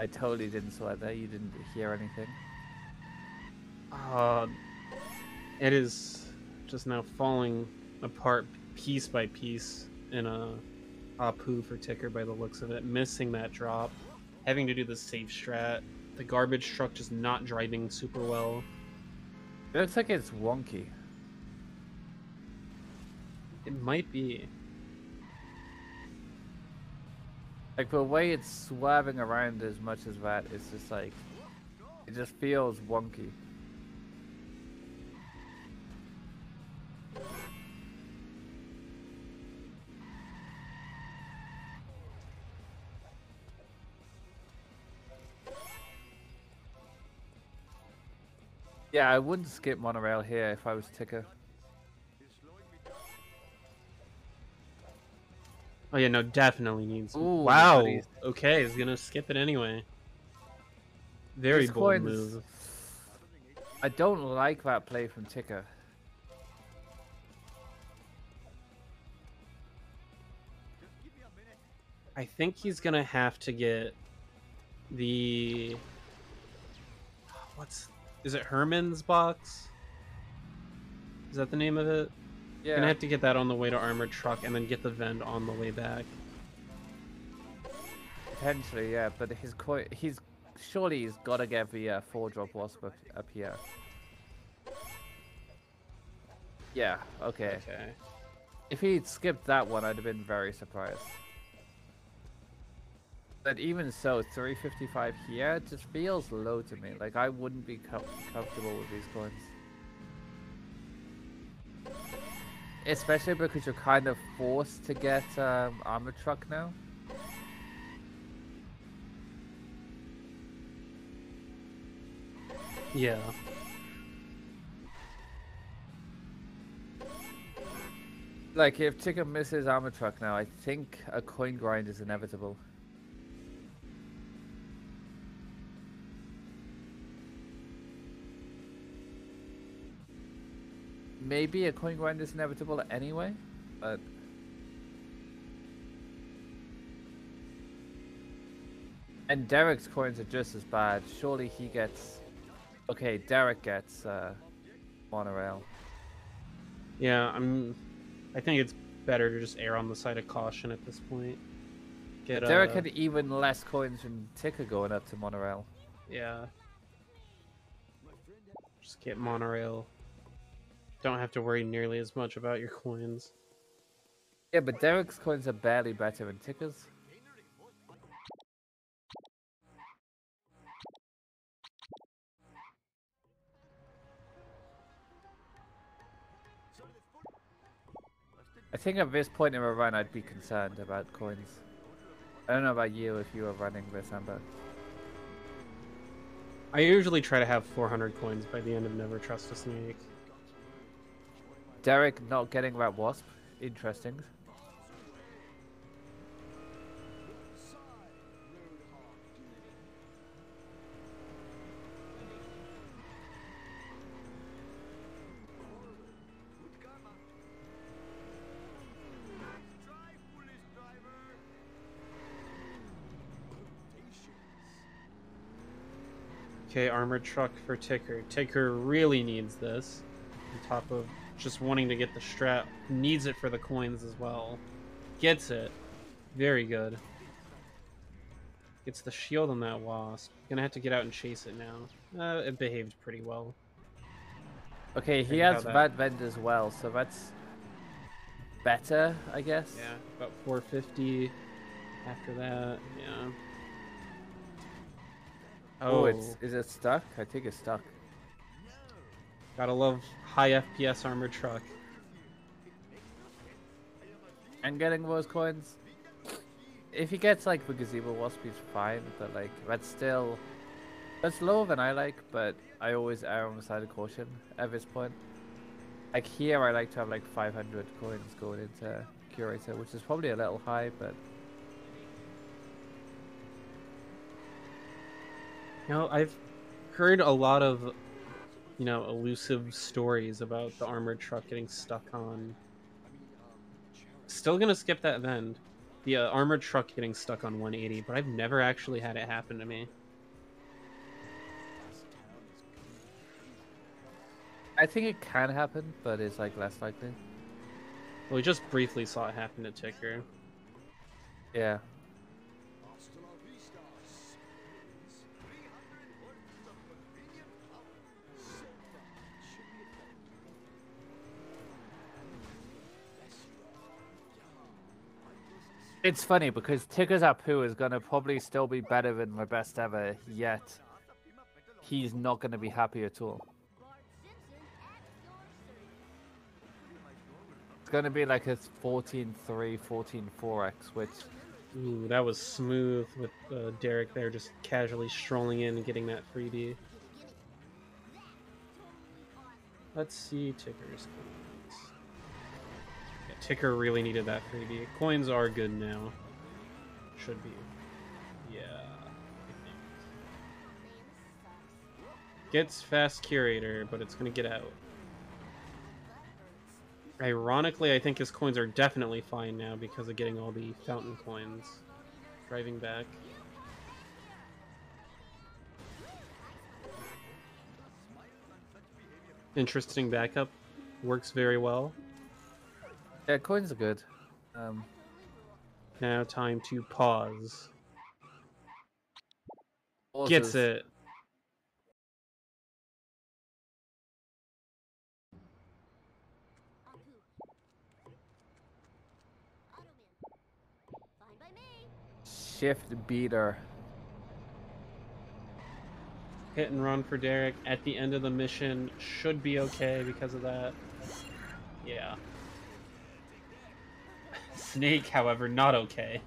I totally didn't sweat that. You didn't hear anything. it is just now falling apart piece by piece in a Apu for Ticker by the looks of it. Missing that drop, having to do the safe strat. The garbage truck just not driving super well. It looks like it's wonky. It might be. Like the way it's swerving around as much as that, it's just like, it just feels wonky. Yeah, I wouldn't skip monorail here if I was Ticker. Oh yeah, no, definitely needs. Ooh, Wow. but he's Okay, he's gonna skip it anyway. Very these bold coins. move. I don't like that play from Ticker. I think he's gonna have to get the is it Herman's box? Is that the name of it? Yeah. Gonna have to get that on the way to armored truck and then get the vend on the way back. Potentially, yeah, but his coin, surely he's got to get the 4-drop wasp up here. Yeah, okay. Okay. If he'd skipped that one, I'd have been very surprised. But even so, 355 here just feels low to me. Like, I wouldn't be comfortable with these coins. Especially because you're kind of forced to get armored truck now. Yeah. Like, if Ticker misses armor truck now, I think a coin grind is inevitable. Maybe a coin grind is inevitable anyway, but... And Derek's coins are just as bad. Surely he gets... Okay, Derek gets monorail. Yeah, I think it's better to just err on the side of caution at this point. Get Derek had even less coins than Ticker going up to monorail. Yeah. Just get monorail. Don't have to worry nearly as much about your coins. Yeah, but Derek's coins are barely better than Ticker's. I think at this point in a run, I'd be concerned about coins. I don't know about you if you were running this, Amber. I usually try to have 400 coins by the end of Never Trust a Snake. Derek not getting that wasp. Interesting. Okay, armored truck for Ticker. Ticker really needs this. On top of just wanting to get the strat. Needs it for the coins as well. Gets it. Very good. Gets the shield on that wasp. Gonna have to get out and chase it now. It behaved pretty well. Okay, he has that vend as well, so that's better, I guess. Yeah, about 450 after that. Yeah. Oh, is it stuck? I think it's stuck. Gotta love high FPS armored truck. And getting those coins. If he gets like the gazebo wasp, he's fine, but like that's lower than I like, but I always err on the side of caution at this point. Like here, I like to have like 500 coins going into curator, which is probably a little high, but You know, I've heard a lot of, elusive stories about the armored truck getting stuck on. Still gonna skip that vend. The armored truck getting stuck on 180, but I've never actually had it happen to me. I think it can happen, but it's like less likely. Well, we just briefly saw it happen to Ticker. Yeah. It's funny because Ticker's Apu is going to probably still be better than the best ever, yet he's not going to be happy at all. It's going to be like a 14-3, 14-4x, which... Ooh, that was smooth with Derek there just casually strolling in and getting that freebie. Let's see Ticker's coins. Yeah, Ticker really needed that freebie. Coins are good now. Should be. Yeah. I think. Gets fast curator, but it's gonna get out. Ironically, I think his coins are definitely fine now because of getting all the fountain coins. Driving back. Interesting backup. Works very well. Yeah, coins are good. Now time to pause. Gets Pauses. it. Shift beater. Hit and run for Derek at the end of the mission. Should be okay because of that. Yeah. Snake, however, not okay.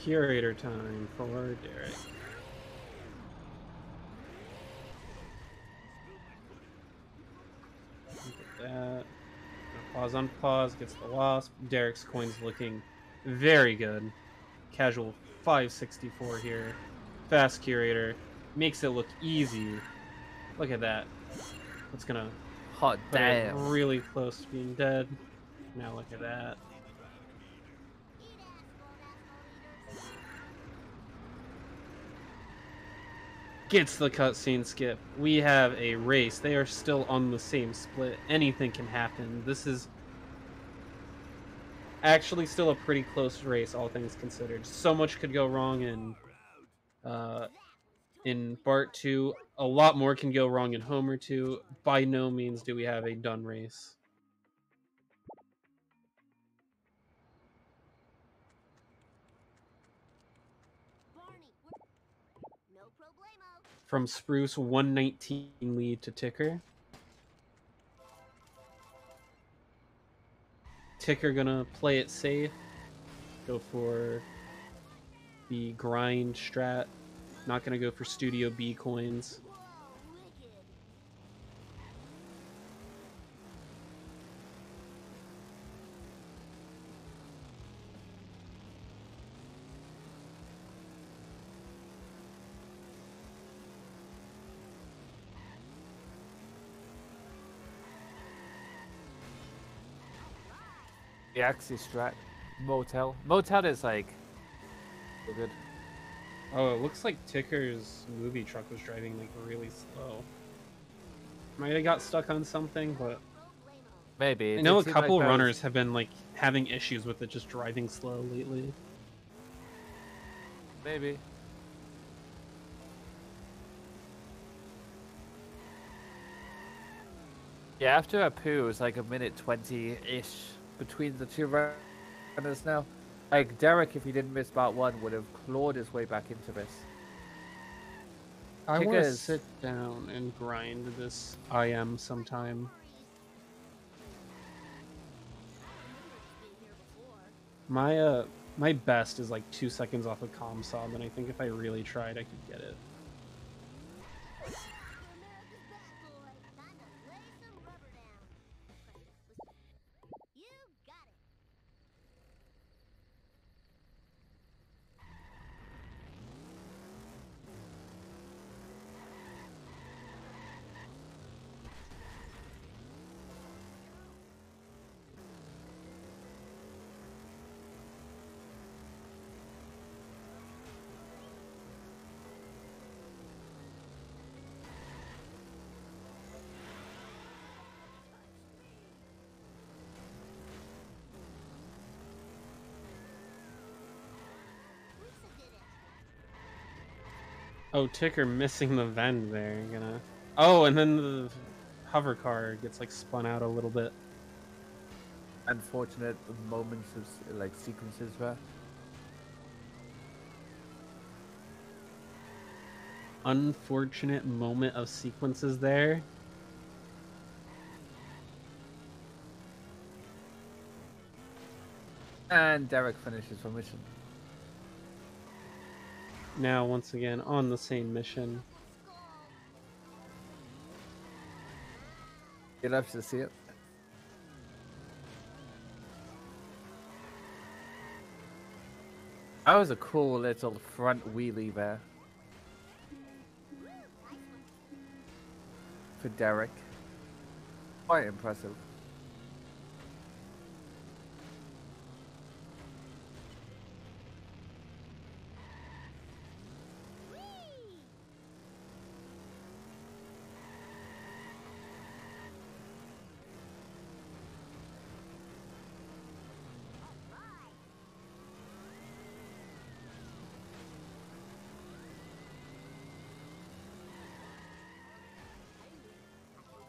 Curator time for Derek. Get that. Pause on pause, gets the wasp. Derek's coins looking very good. Casual 564 here. Fast curator. Makes it look easy. Look at that. It's gonna Hot put it damn. really close to being dead. Now look at that. Gets the cutscene skip. We have a race. They are still on the same split. Anything can happen. This is actually still a pretty close race, all things considered. So much could go wrong in Bart 2. A lot more can go wrong in Homer 2. By no means do we have a done race. From Spruce, 119 lead to Ticker. Ticker gonna play it safe. Go for the grind strat. Not gonna go for Studio B coins. The Axis strat. Motel. Motel is like so good. Oh, it looks like Ticker's movie truck was driving like really slow. Might have got stuck on something, but Maybe. I know a It seemed couple like runners have been like having issues with it just driving slow lately. Maybe. Yeah, after a poo, it was like a minute 20-ish between the two runners now. Like, Derek, if he didn't miss part one, would have clawed his way back into this. I want to Ticker's- sit down and grind this IM sometime. My best is like 2 seconds off of ComSob, and I think if I really tried, I could get it. Oh, Ticker missing the vend there. Gonna. Oh, and then the hover car gets like spun out a little bit. Unfortunate moments of like sequences there. Unfortunate moment of sequences there. And Derek finishes for mission. Now, once again, on the same mission. You love to see it. That was a cool little front wheelie there. For Derek. Quite impressive.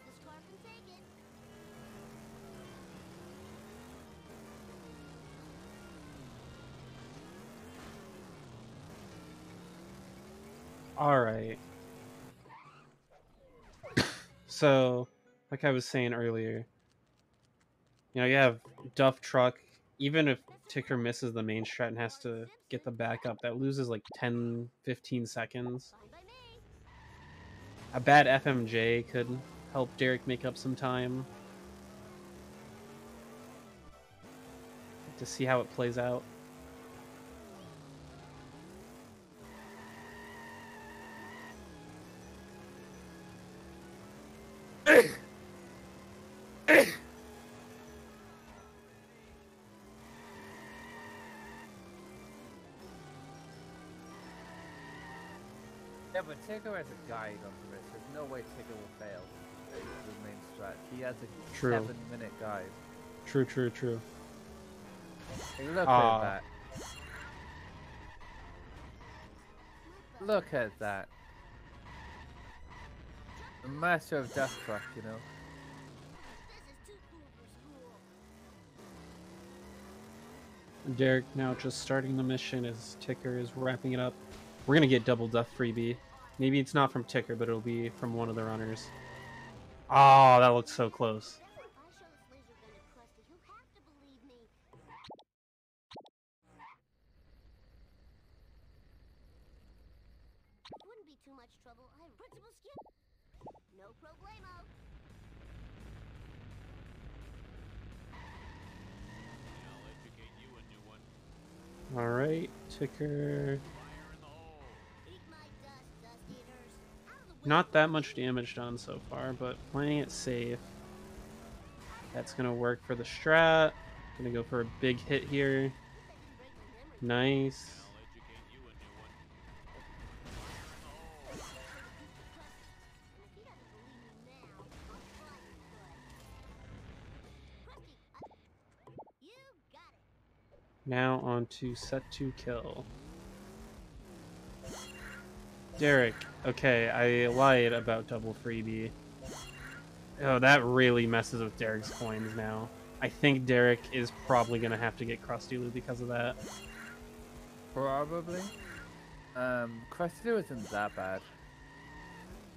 This car can take it. All right. So, like I was saying earlier, you know, you have Duff Truck. Even if Ticker misses the main strat and has to get the backup, that loses like 10, 15 seconds. Fine by me. A bad FMJ could help Derek make up some time to see how it plays out. Yeah, but Tigger has a guide onto this. There's no way Tigger will fail his main strat. He has a True. 7-minute guide. True, true, true. Hey, look Ah. at that. Look at that. The master of Death Truck, you know. This is too cool for school. Derek now just starting the mission as Ticker is wrapping it up. We're going to get double Duff freebie. Maybe it's not from Ticker, but it'll be from one of the runners. Oh, that looks so close. If I show this laser gun to Krusty, he'll have to believe me. Wouldn't be too much trouble. I Principal Skip. No problemo. I'll educate you a new one. All right, Ticker. Fire in the hole. Eat my dust, dust eaters. Out of the way. Not that much damage done so far, but playing it safe. That's going to work for the strat. Going to go for a big hit here. Nice. I'll educate you a new one. Fire in the hole. And if he doesn't believe me now, I'll try his butt. Krusty, you got it. Now on to set to kill. Derek. Okay, I lied about double freebie. Oh, that really messes with Derek's coins now. I think Derek is probably going to have to get Krusty Lou because of that. Probably. Krusty isn't that bad.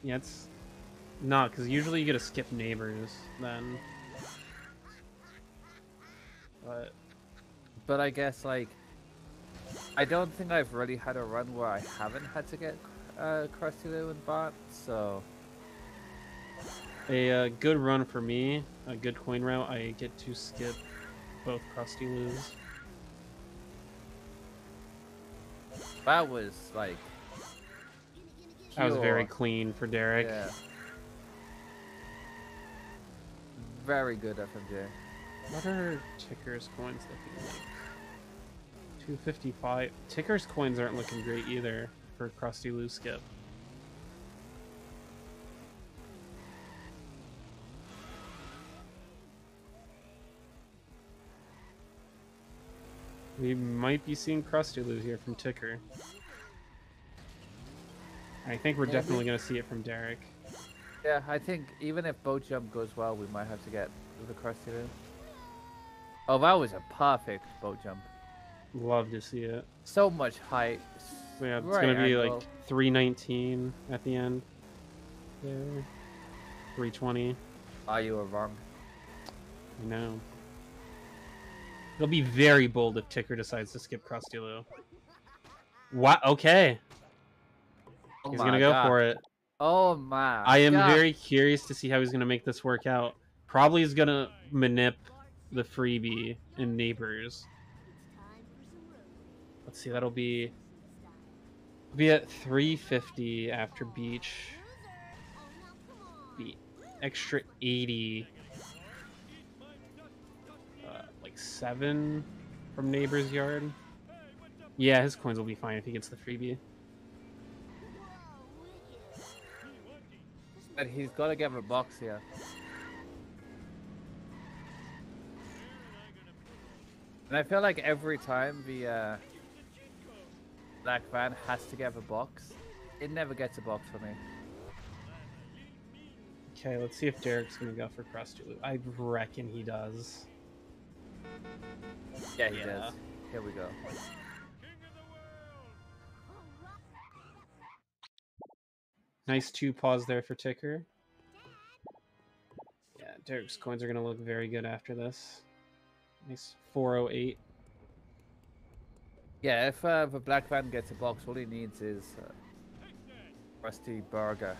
Yeah, it's not, because usually you get to skip neighbors then. But I guess, like, I don't think I've really had a run where I haven't had to get Krusty and bot, so... A good run for me, a good coin route, I get to skip both Krusty Lou's. That was, like... That was very pure. clean for Derek. Yeah. Very good FMJ. What are Ticker's coins looking like? 255. Ticker's coins aren't looking great either for Krusty Lou skip. We might be seeing Krusty Lou here from Ticker. I think we're definitely going to see it from Derek. Yeah, I think even if boat jump goes well, we might have to get the Krusty. Oh, that was a perfect boat jump. Love to see it. So much height. So yeah, it's right going to be angle. like 319 at the end. There. 320. Ah, you were wrong. I know. It'll be very bold if Ticker decides to skip Crustulu. What? Okay. Oh He's my gonna go god. for it. Oh my I am god. very curious to see how he's gonna make this work out. Probably is gonna manip the freebie in Neighbors. Let's see, that'll be at 350 after Beach. Be extra 80. Like 7 from Neighbor's Yard. Yeah, his coins will be fine if he gets the freebie. But he's got to get a box here. And I feel like every time the Black Van has to get a box, it never gets a box for me. Okay, let's see if Derek's gonna go for Crustulu. I reckon he does. Yeah, he does. Here we go. Nice 2 pause there for Ticker. Yeah, Derek's coins are gonna look very good after this. Nice 408. Yeah, if the Black Van gets a box, all he needs is Rusty Burger.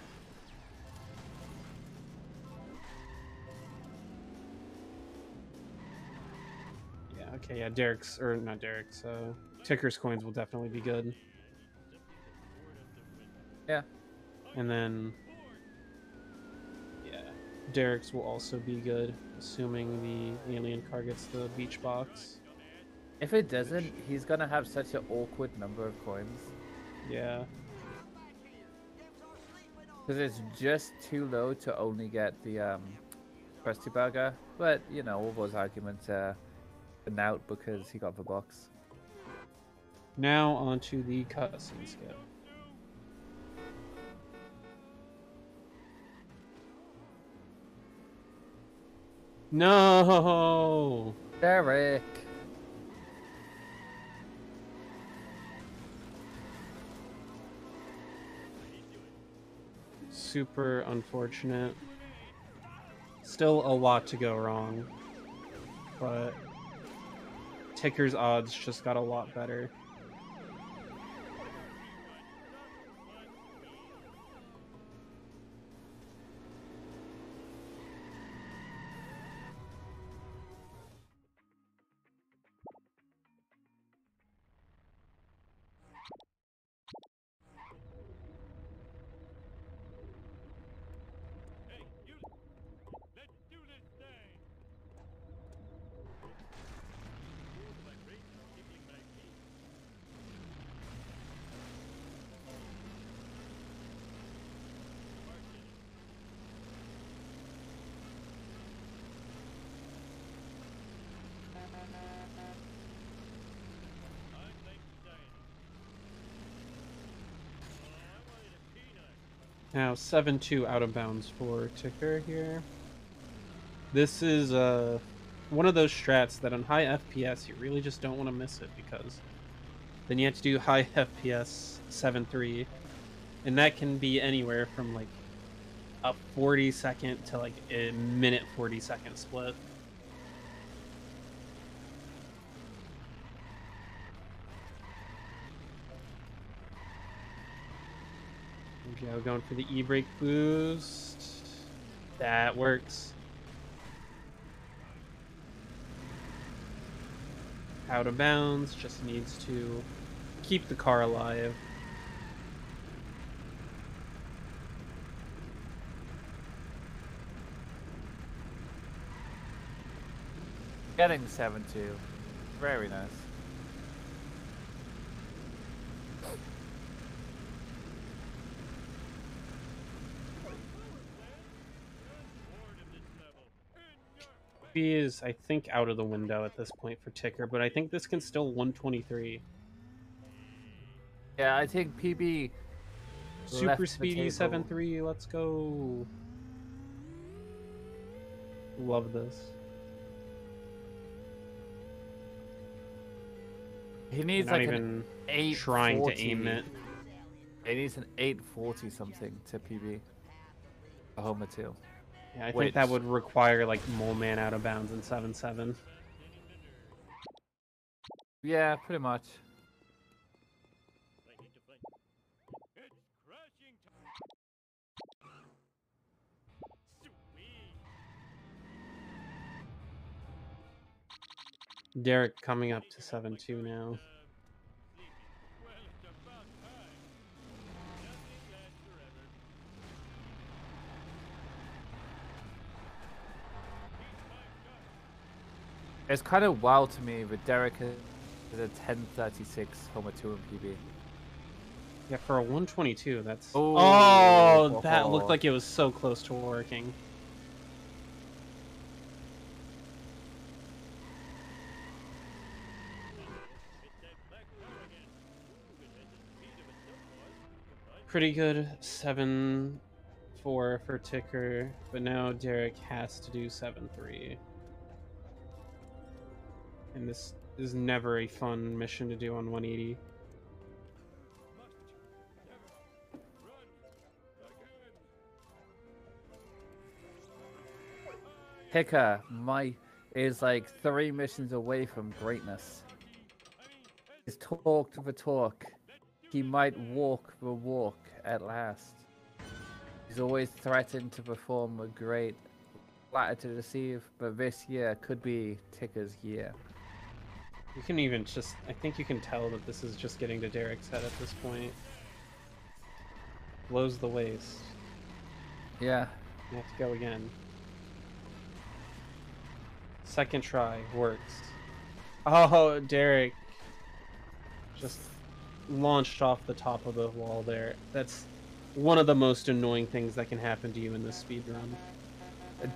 Yeah, okay, yeah, Derek's, or not Derek's, Ticker's coins will definitely be good. Yeah. And then, yeah, Derek's will also be good, assuming the alien car gets the beach box. If it doesn't, he's gonna have such an awkward number of coins. Yeah. Because it's just too low to only get the Krusty Burger. But, you know, all those arguments are out because he got the box. Now onto the cutscene skip. No! Derek! Super unfortunate. Still a lot to go wrong, but Ticker's odds just got a lot better. Now 7-2 out of bounds for Ticker here. This is one of those strats that on high FPS you really just don't want to miss it, because then you have to do high FPS 7-3, and that can be anywhere from like a 40-second to like a minute 40-second split. Joe going for the e-brake boost. That works. Out of bounds, just needs to keep the car alive. Getting 7-2. Very nice. He is, I think, out of the window at this point for Ticker, but I think this can still 123. Yeah, I think PB Super left the speedy table. 7-3, let's go. Love this. He needs Not like even an 840. trying to aim it. He needs an 840 something to PB. A Homer 2. Yeah, I think that would require like Mole Man out of bounds in 7-7. Yeah, pretty much. Derek coming up to 7-2 now. It's kind of wild to me that Derek is a 10:36 Homer 2 in PB. Yeah, for a 122, that's... Oh, Oh, that looked like it was so close to working. Pretty good 7-4 for Ticker, but now Derek has to do 7-3. And this is never a fun mission to do on 180. Hicker is like 3 missions away from greatness. He's talked the talk. He might walk the walk at last. He's always threatened to perform a great, flattered to deceive, but this year could be Ticker's year. You can even just... I think you can tell that this is just getting to Derek's head at this point. Blows the waist. Yeah. You have to go again. Second try. Works. Oh, Derek just launched off the top of the wall there. That's one of the most annoying things that can happen to you in this speed run.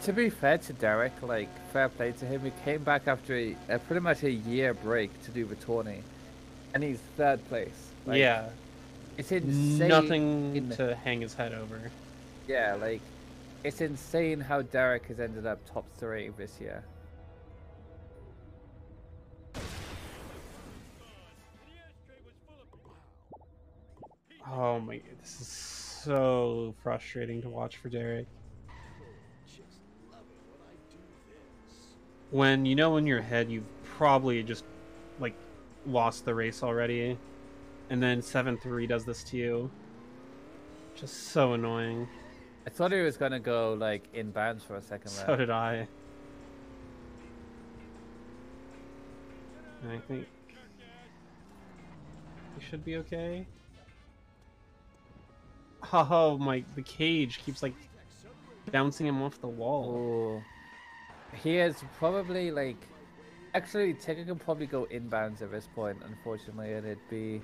To be fair to Derek, like, fair play to him, he came back after pretty much a year break to do the tourney, and he's 3rd place. Like, yeah. It's insane. Nothing to hang his head over. Yeah, like, it's insane how Derek has ended up top 3 this year. Oh my, this is so frustrating to watch for Derek. When you know in your head you've probably just like lost the race already, and then 7-3 does this to you. Just so annoying. I thought he was gonna go like inbounds for a second. So did I. And I think he should be okay. Oh my, the cage keeps like bouncing him off the wall. Oh, he is probably like. Actually, Ticker can probably go inbounds at this point, unfortunately, and it'd be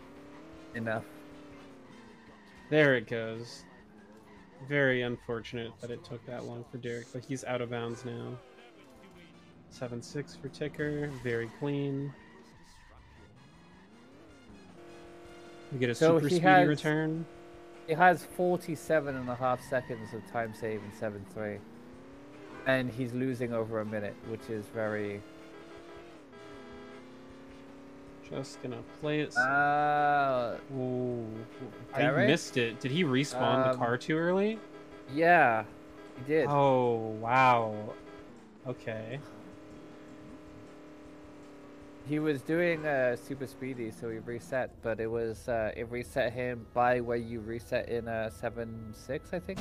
enough. There it goes. Very unfortunate that it took that long for Derek, but he's out of bounds now. 7-6 for Ticker, very clean. We get a super speedy return. He has 47.5 seconds of time save in 7-3. And he's losing over a minute, which is very... Just gonna play it. Ooh. I missed it. Did he respawn the car too early? Yeah, he did. Oh, wow. Okay. He was doing super speedy, so he reset, but it was it reset him by where you reset in 7-6, I think.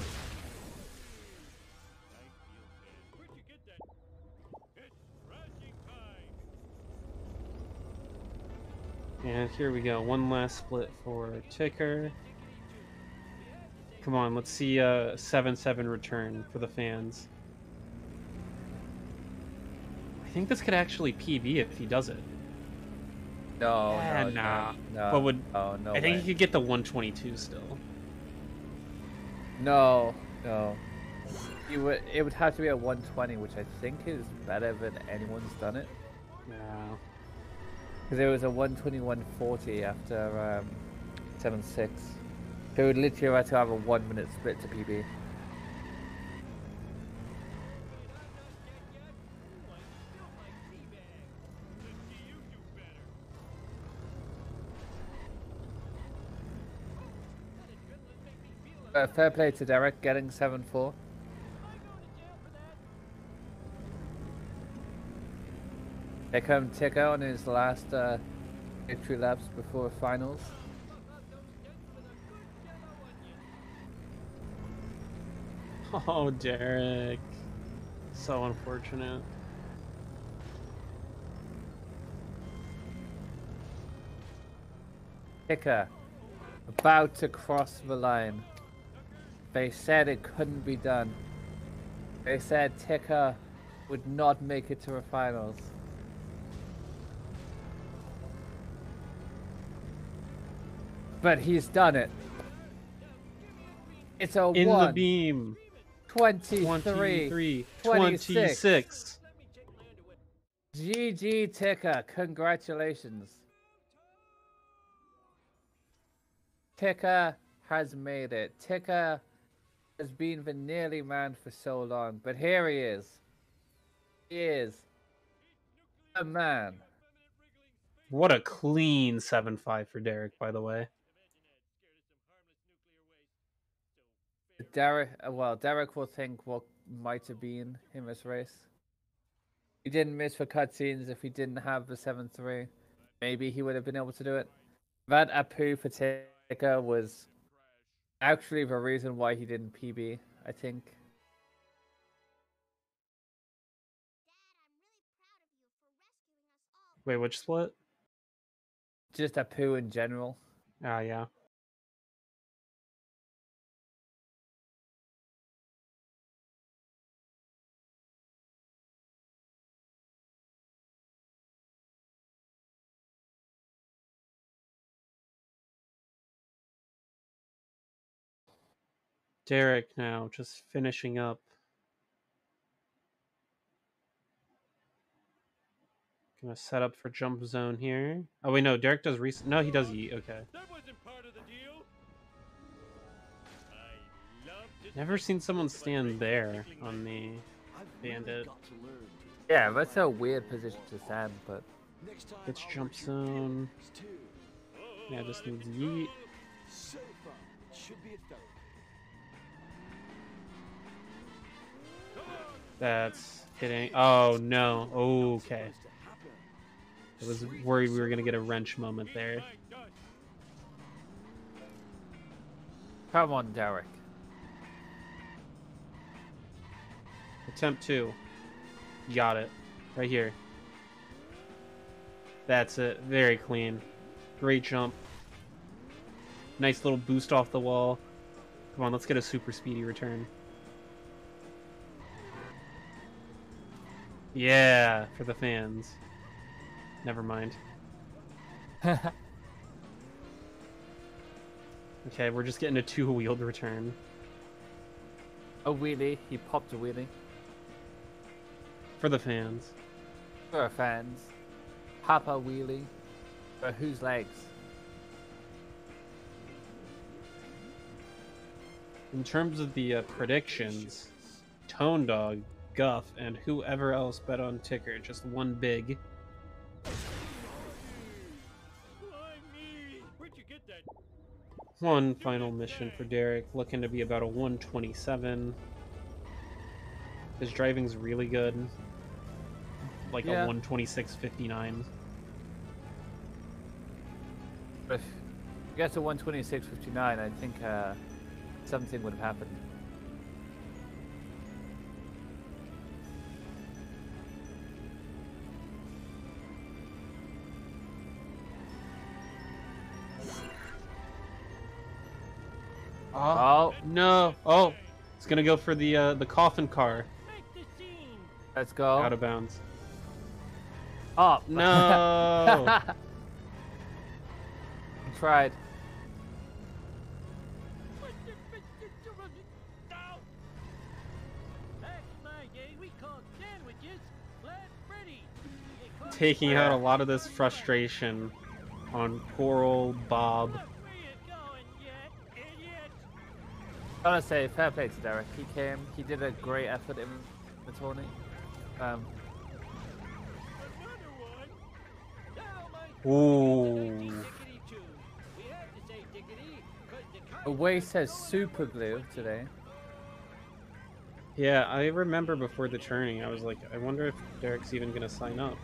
And here we go. One last split for Ticker. Come on, let's see a 7-7 return for the fans. I think this could actually PB if he does it. No, nah. no. But would no I think way. he could get the 122 still. No. It would have to be a 120, which I think is better than anyone's done it. Yeah. Because it was a 121.40 after 7-6. They would literally have to have a 1 minute split to PB. Fair play to Derek, getting 7-4. Here comes Ticker on his last victory laps before finals. Oh, Derek. So unfortunate. Ticker, about to cross the line. They said it couldn't be done. They said Ticker would not make it to the finals. But he's done it. It's a In 1, the beam. 23, 23, 26. 26. GG Ticker, congratulations. Ticker has made it. Ticker has been the nearly man for so long, but here he is. He is a man. What a clean 7-5 for Derek, by the way. Derek will think what might have been in this race. He didn't miss for cutscenes if he didn't have the 7-3. Maybe he would have been able to do it. That Apu for Ticker was actually the reason why he didn't PB, I think. Wait, which split? Just Apu in general. Ah, yeah. Derek now, just finishing up. Gonna set up for jump zone here. Oh wait, no, Derek does no, he does yeet. Okay. That wasn't part of the deal. I love to Never seen someone stand there on the bandit. Yeah, that's a weird position to stand, but It's jump zone. Yeah, just needs yeet. That's hitting. Oh no. Okay. I was worried we were gonna get a wrench moment there. come on, Derek. Attempt 2. Got it. Right here. That's it. Very clean. Great jump. Nice little boost off the wall. Come on, let's get a super speedy return. Yeah, for the fans. Never mind. Okay, we're just getting a 2-wheeled return. A wheelie. He popped a wheelie. For the fans. For our fans. Papa wheelie. For whose legs? In terms of the predictions, Tone Dog, Guff, and whoever else bet on Ticker, just one big. Where'd you get that? One final mission for Derek, looking to be about a 127. His driving's really good. Like Yeah. a 126.59. If you get to 126.59, I think something would have happened. Oh, no! Oh, it's gonna go for the coffin car. Let's go. Out of bounds. Oh No! Tried. Taking out a lot of this frustration on poor old Bob. I gotta say, fair play to Derek. He came, he did a great effort in the tourney. Ooh. Away says super glue today. Yeah, I remember before the turning, I was like, I wonder if Derek's even gonna sign up.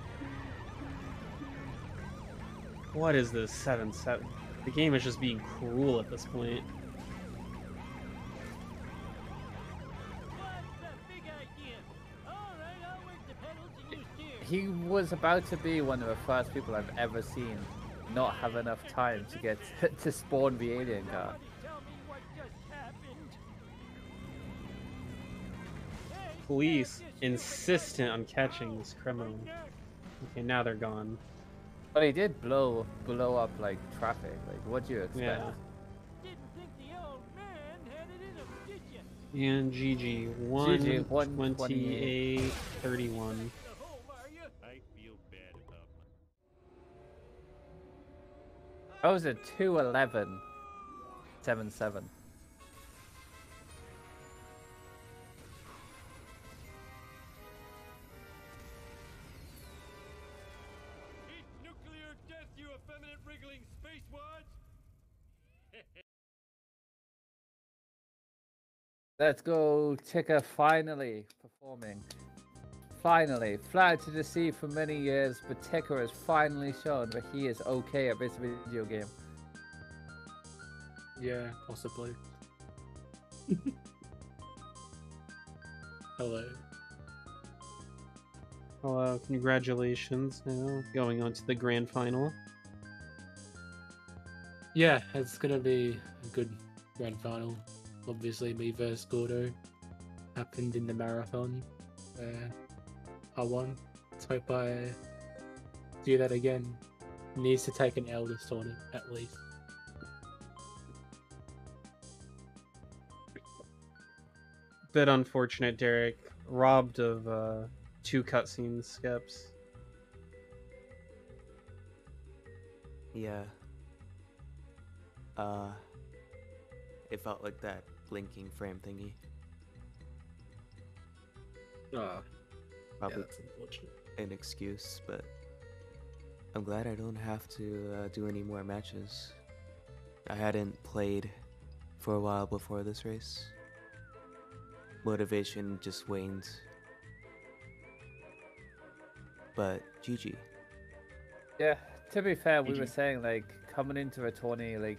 What is this 7-7? The game is just being cruel at this point. He was about to be one of the first people I've ever seen not have enough time to get to spawn the alien car. Police insistent on catching this criminal. Okay, now they're gone. But he did blow up like traffic. Like, what do you expect? Yeah. And GG, GG, 128-31. I feel bad about That was a 2-11, 7-7. Eat nuclear death, you effeminate wriggling spacewads! Let's go, Ticker finally performing. Finally, fly to the sea for many years, but Ticker has finally shown that he is okay at this video game. Yeah, possibly. Hello. Well, congratulations now. Going on to the grand final. Yeah, it's gonna be a good grand final. Obviously, me versus Gordo happened in the marathon where I won. Let's hope I do that again. Needs to take an L this tournament, at least. Bit unfortunate, Derek. Robbed of 2 cutscene skips. Yeah. It felt like that blinking frame thingy. Oh, Probably that's unfortunate. an excuse, but I'm glad I don't have to do any more matches. I hadn't played for a while before this race. Motivation just waned. But GG. Yeah, to be fair, we were GG. saying like coming into a tourney, like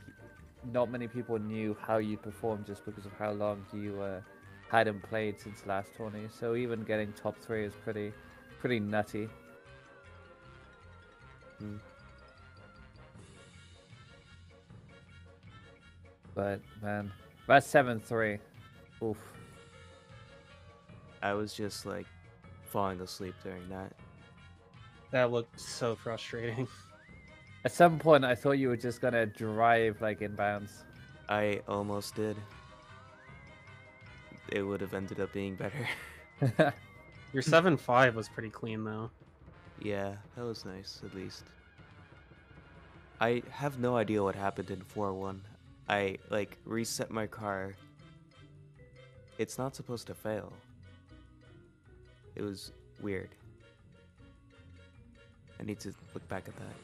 not many people knew how you performed just because of how long you hadn't played since last tourney. So even getting top 3 is pretty nutty. Mm. But man, that's 7-3. Oof. I was just like falling asleep during that. That looked so frustrating. At some point, I thought you were just gonna drive like inbounds. I almost did. It would have ended up being better. Your 7-5 was pretty clean, though. Yeah, that was nice, at least. I have no idea what happened in 4-1. I, like, reset my car. It's not supposed to fail. It was weird. I need to look back at that.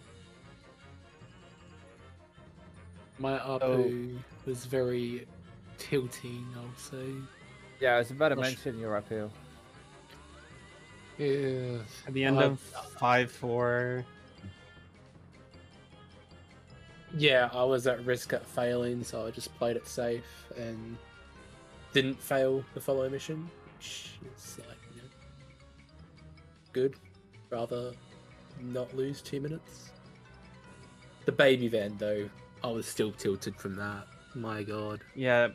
My ARPU was very tilting, I'll say. Yeah, I was about to Gosh. mention your uphill. Yeah. At the end of 5-4, Yeah, I was at risk at failing, so I just played it safe and didn't fail the follow mission, which is like, you know, good. Rather not lose 2 minutes. The baby van, though, I was still tilted from that. My god. yeah,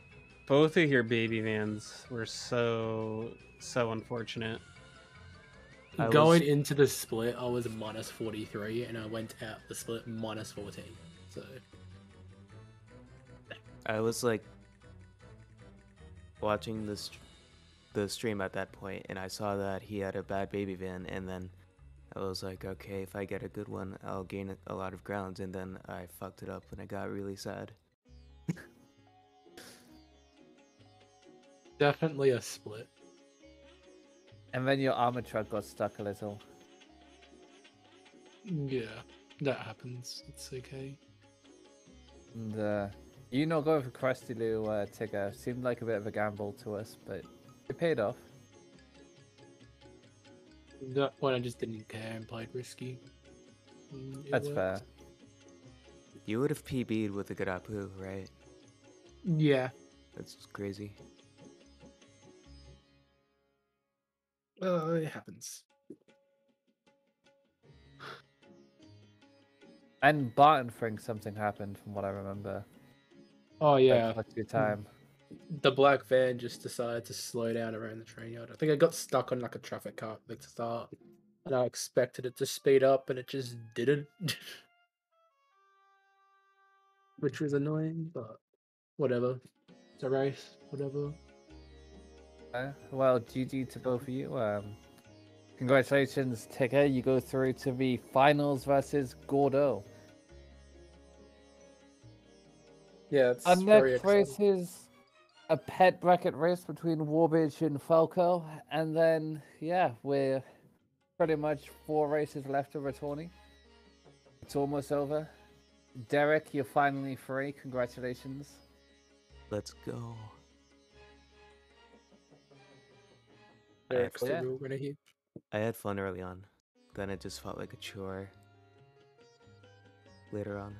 both of your baby vans were so unfortunate. I Going was- into the split, I was minus 43, and I went out the split minus 14. So I was like watching the stream at that point, and I saw that he had a bad baby van, and then I was like, okay, if I get a good one, I'll gain a lot of grounds, and then I fucked it up, and I got really sad. definitely a split. And then your armor truck got stuck a little. Yeah, that happens. It's okay. And you not going for Krusty Lou Tigger seemed like a bit of a gamble to us, but it paid off. That point, I just didn't care and played risky. It That's worked. fair. You would have PB'd with a good Apu, right? Yeah. That's crazy. It happens. And Barton thinks something happened, from what I remember. Oh Like, yeah. close to time. The black van just decided to slow down around the train yard. I think it got stuck on like a traffic cop at the start. And I expected it to speed up and it just didn't. Which was annoying, but whatever. It's a race, whatever. Well, GG to both of you. Congratulations, Ticker. You go through to the finals versus Gordo. Yeah, it's Our very next exciting. race is a pet bracket race between Warbridge and Falco. And then, yeah, we're pretty much 4 races left of the tourney. It's almost over. Derek, you're finally free. Congratulations. Let's go. Derek's the Yeah. real winner here. I had fun early on. Then it just felt like a chore later on.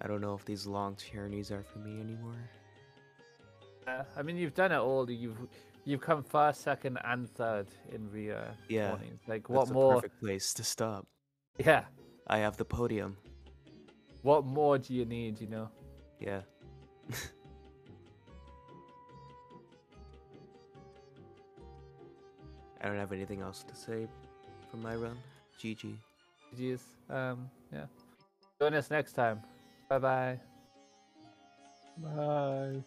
I don't know if these long journeys are for me anymore. Yeah, I mean, you've done it all. You've come first, second, and third in the Yeah, tourney. Like, That's what the more? perfect place to stop. Yeah. I have the podium. What more do you need? You know. Yeah. I don't have anything else to say from my run. GG. GG's. Yeah. Join us next time. Bye bye. Bye.